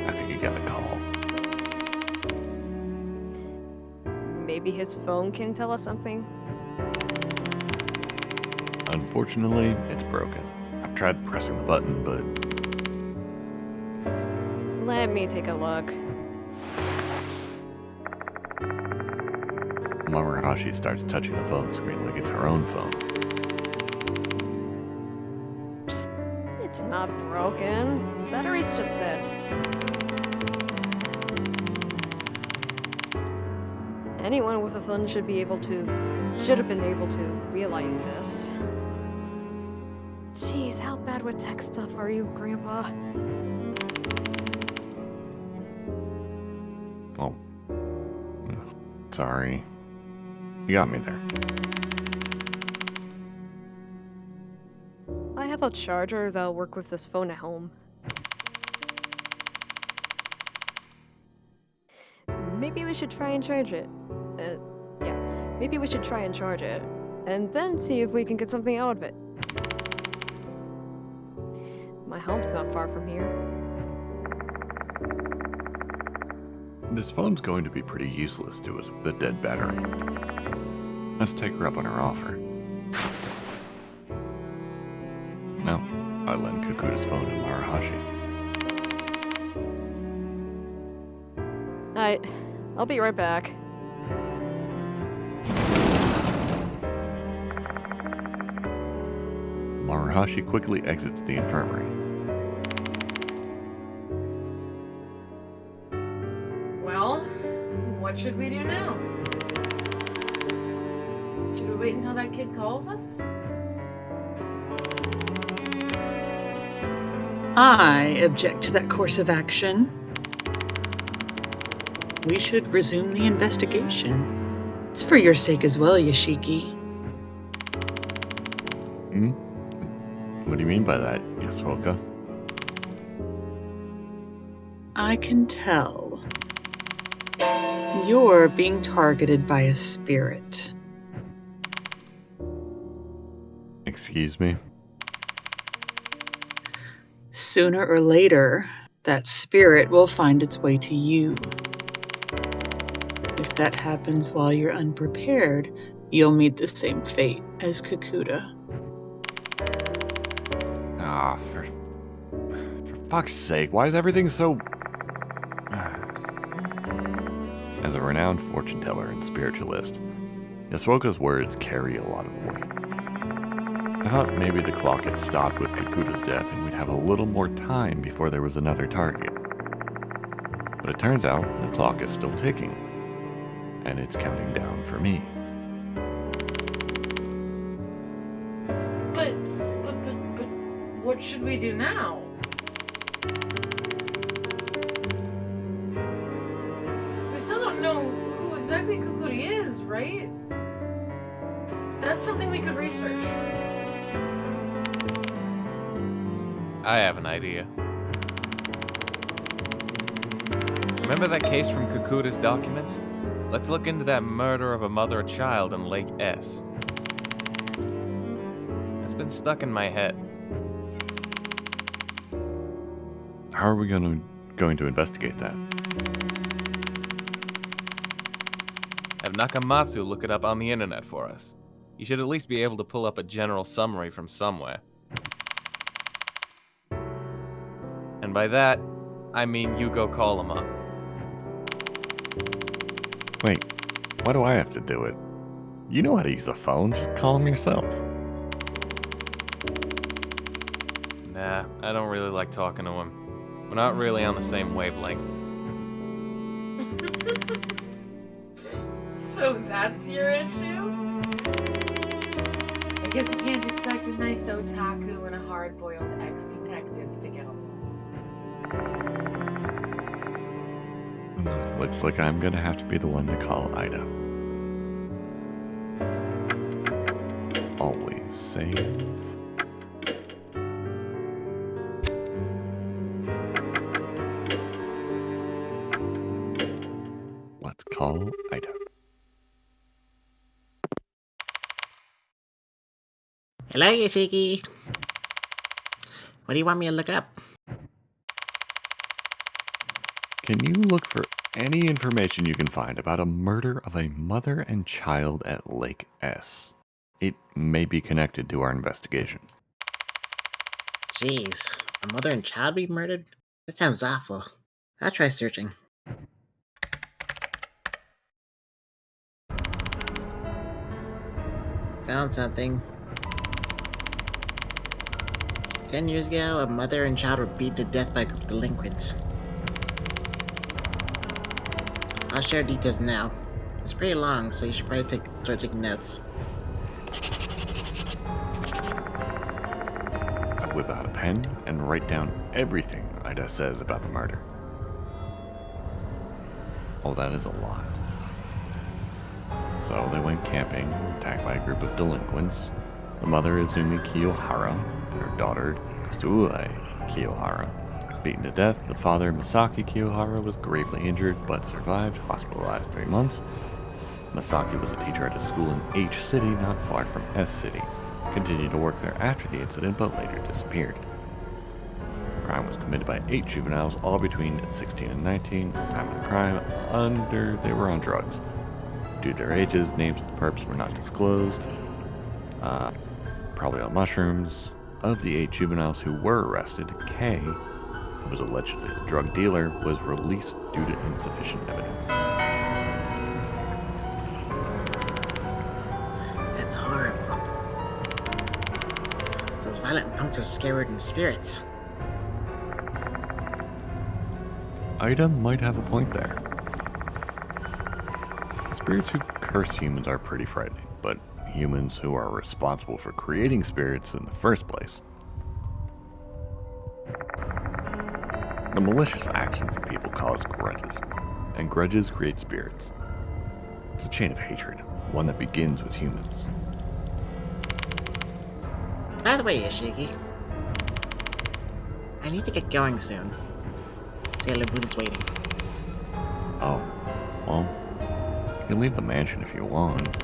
I think he got a call. Maybe his phone can tell us something? Unfortunately, it's broken. I've tried pressing the button, but... Let me take a look. Maruhashi starts touching the phone screen like it's her own phone. Psst, it's not broken. The battery's just dead. Anyone with a phone should have been able to realize this. Jeez, how How bad with tech stuff are you, Grandpa? Oh. Sorry. You got me there. I have a charger that'll work with this phone at home. Maybe we should try and charge it. Yeah. Maybe we should try and charge it. And then see if we can get something out of it. My home's not far from here. This phone's going to be pretty useless to us with a dead battery. Let's take her up on her offer. No, I lend Kakuta's phone to Maruhashi. I'll be right back. Maruhashi quickly exits the infirmary. Well, what should we do now? Should we wait until that kid calls us? I object to that course of action. We should resume the investigation. It's for your sake as well, Yoshiki. What do you mean by that, Yasouka? I can tell. You're being targeted by a spirit. Excuse me? Sooner or later, that spirit will find its way to you. If that happens while you're unprepared, you'll meet the same fate as Kakuta. Ah, for fuck's sake, why is everything so... As a renowned fortune teller and spiritualist, Yasouka's words carry a lot of weight. I thought maybe the clock had stopped with Kakuta's death and we'd have a little more time before there was another target. But it turns out the clock is still ticking, and it's counting down for me. But what should we do now? We still don't know who exactly Kokkuri is, right? That's something we could research. I have an idea. Remember that case from Kakuta's documents? Let's look into that murder of a mother and child in Lake S. It's been stuck in my head. How are we going to investigate that? Have Nakamatsu look it up on the internet for us. You should at least be able to pull up a general summary from somewhere. And by that, I mean you go call him up. Wait, why do I have to do it? You know how to use a phone, just call him yourself. Nah, I don't really like talking to him. We're not really on the same wavelength. So that's your issue? I guess you can't expect a nice otaku and a hard-boiled ex-detective to get along. Looks like I'm gonna have to be the one to call Ida. Always save. Let's call Ida. Hello, Yoshiki. What do you want me to look up? Can you look for any information you can find about a murder of a mother and child at Lake S? It may be connected to our investigation. Jeez, a mother and child be murdered? That sounds awful. I'll try searching. Found something. 10 years ago, a mother and child were beaten to death by a group of delinquents. I'll share details now. It's pretty long, so you should probably start taking notes. whip out a pen and write down everything Ida says about the murder. Oh, that is a lot. So they went camping, attacked by a group of delinquents. The mother, Izumi Kiyohara, and her daughter, Kazuue Kiyohara. Beaten to death, the father, Masaki Kiyohara, was gravely injured but survived, hospitalized 3 months. Masaki was a teacher at a school in H City, not far from S City. Continued to work there after the incident, but later disappeared. The crime was committed by 8 juveniles, all between 16 and 19. Time of the crime, they were on drugs. Due to their ages, names of the perps were not disclosed. Probably on mushrooms. Of the 8 juveniles who were arrested, K, who was allegedly the drug dealer, was released due to insufficient evidence. That's horrible. Those violent punks are scarier than spirits. Ida might have a point there. Spirits who curse humans are pretty frightening, but humans who are responsible for creating spirits in the first place. The malicious actions of people cause grudges, and grudges create spirits. It's a chain of hatred, one that begins with humans. By the way, Yoshiki, I need to get going soon. Sailor Moon is waiting. Oh, well, you can leave the mansion if you want.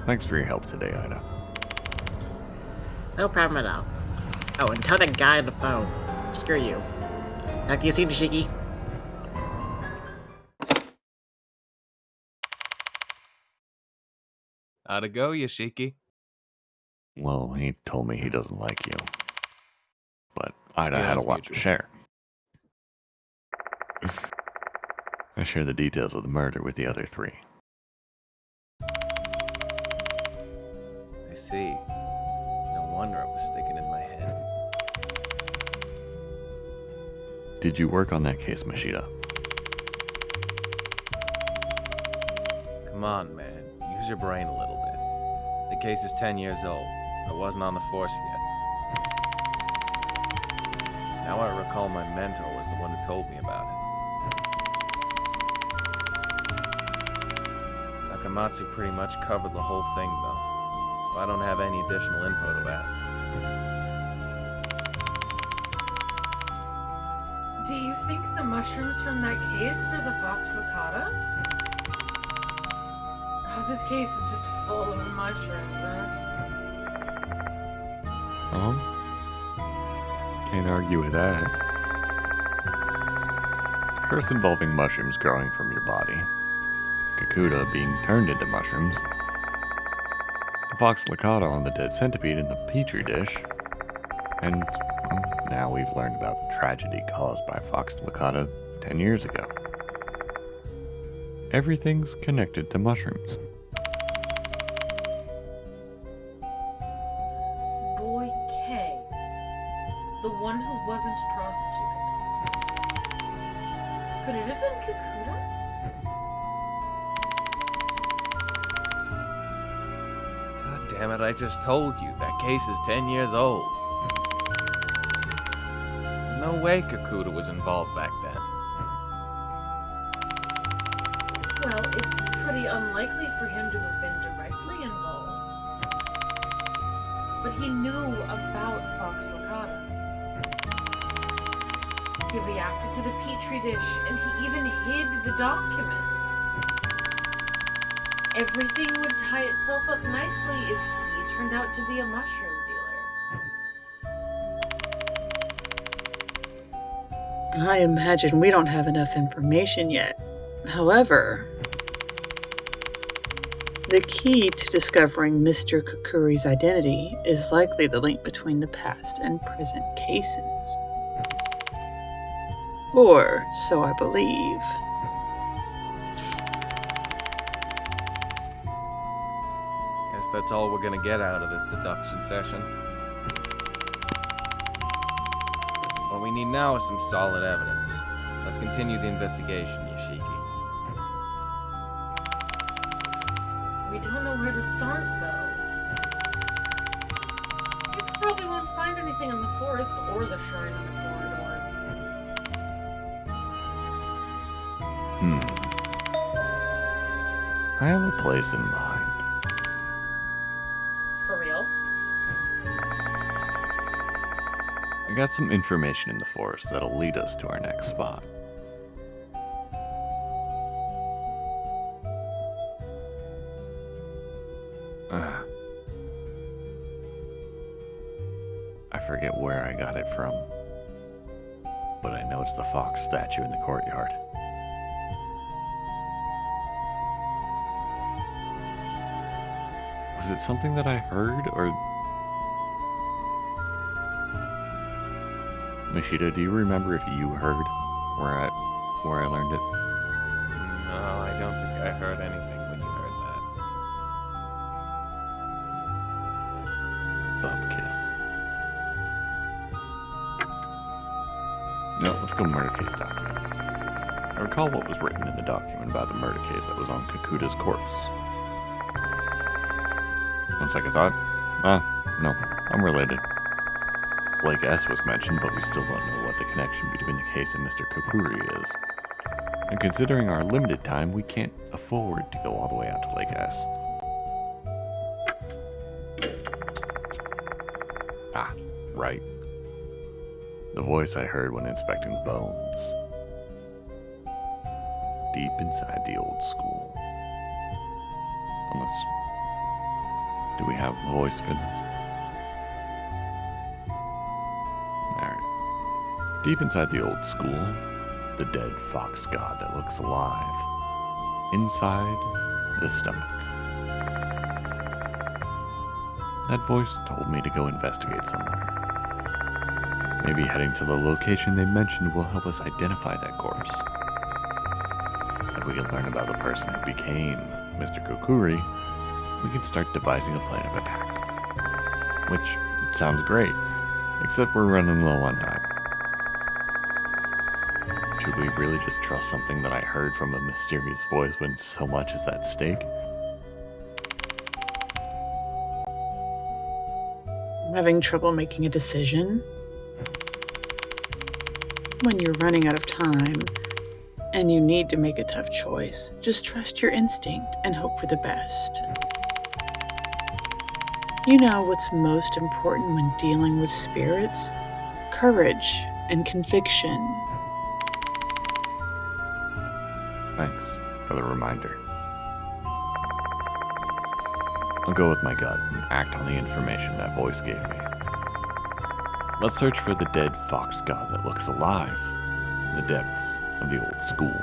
Thanks for your help today, Ida. No problem at all. Oh, and tell that guy on the phone. Screw you. Talk to you soon, Yoshiki. How'd it go, Yoshiki? Well, he told me he doesn't like you. But Ida Yeah, had a it's lot to mutual. share. I share the details of the murder with the other 3. I see. No wonder it was sticking in my head. Did you work on that case, Mashita? Come on, man. Use your brain a little bit. The case is 10 years old. I wasn't on the force yet. Now I recall my mentor was the one who told me about it. Nakamatsu pretty much covered the whole thing, though, so I don't have any additional info to add. Do you think the mushrooms from that case are the Fox Licata? Oh, this case is just full of mushrooms, huh? Can't argue with that. Curse involving mushrooms growing from your body. Kakuta being turned into mushrooms. The Fox Licata on the dead centipede in the petri dish. And, well, now we've learned about the tragedy caused by Fox Licata 10 years ago. Everything's connected to mushrooms. Boy K. The one who wasn't prosecuted. Could it have been Kakuta? God damn it, I just told you, that case is 10 years old. There's no way Kakuta was involved back then. Well, it's pretty unlikely for him to have been directly involved. But he knew about Fox Licata. He reacted to the petri dish, and he even hid the documents. Everything would tie itself up nicely if he turned out to be a mushroom dealer. I imagine we don't have enough information yet. However, the key to discovering Mr. Kokkuri's identity is likely the link between the past and present cases. Or so I believe. Guess that's all we're gonna get out of this deduction session. What we need now is some solid evidence. Let's continue the investigation, Yoshiki. We don't know where to start, though. You probably won't find find anything in the forest or the shrine in the corridor. I have a place in mind. For real? I got some information in the forest that'll lead us to our next spot. I forget where I got it from, but I know it's the fox statue in the courtyard. Was it something that I heard, or... Mashita, do you remember if you heard where I learned it? No, I don't think I heard anything when you heard that. Bub kiss. No, let's go murder case document. I recall what was written in the document about the murder case that was on Kakuta's corpse. On second thought, no, unrelated. Lake S was mentioned, but we still don't know what the connection between the case and Mr. Kokkuri is. And considering our limited time, we can't afford to go all the way out to Lake S. Ah, right. The voice I heard when inspecting the bones. Deep inside the old school. Unless... Do we have a voice for this? Alright. Deep inside the old school, the dead fox god that looks alive. Inside the stomach. That voice told me to go investigate somewhere. Maybe heading to the location they mentioned will help us identify that corpse. If we can learn about the person who became Mr. Kokkuri, we can start devising a plan of attack. Which sounds great, except we're running low on time. Should we really just trust something that I heard from a mysterious voice when so much is at stake? I'm having trouble making a decision. When you're running out of time and you need to make a tough choice, just trust your instinct and hope for the best. You know what's most important when dealing with spirits? Courage and conviction. Thanks for the reminder. I'll go with my gut and act on the information that voice gave me. Let's search for the dead fox god that looks alive in the depths of the old school.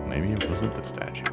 Maybe it wasn't the statue.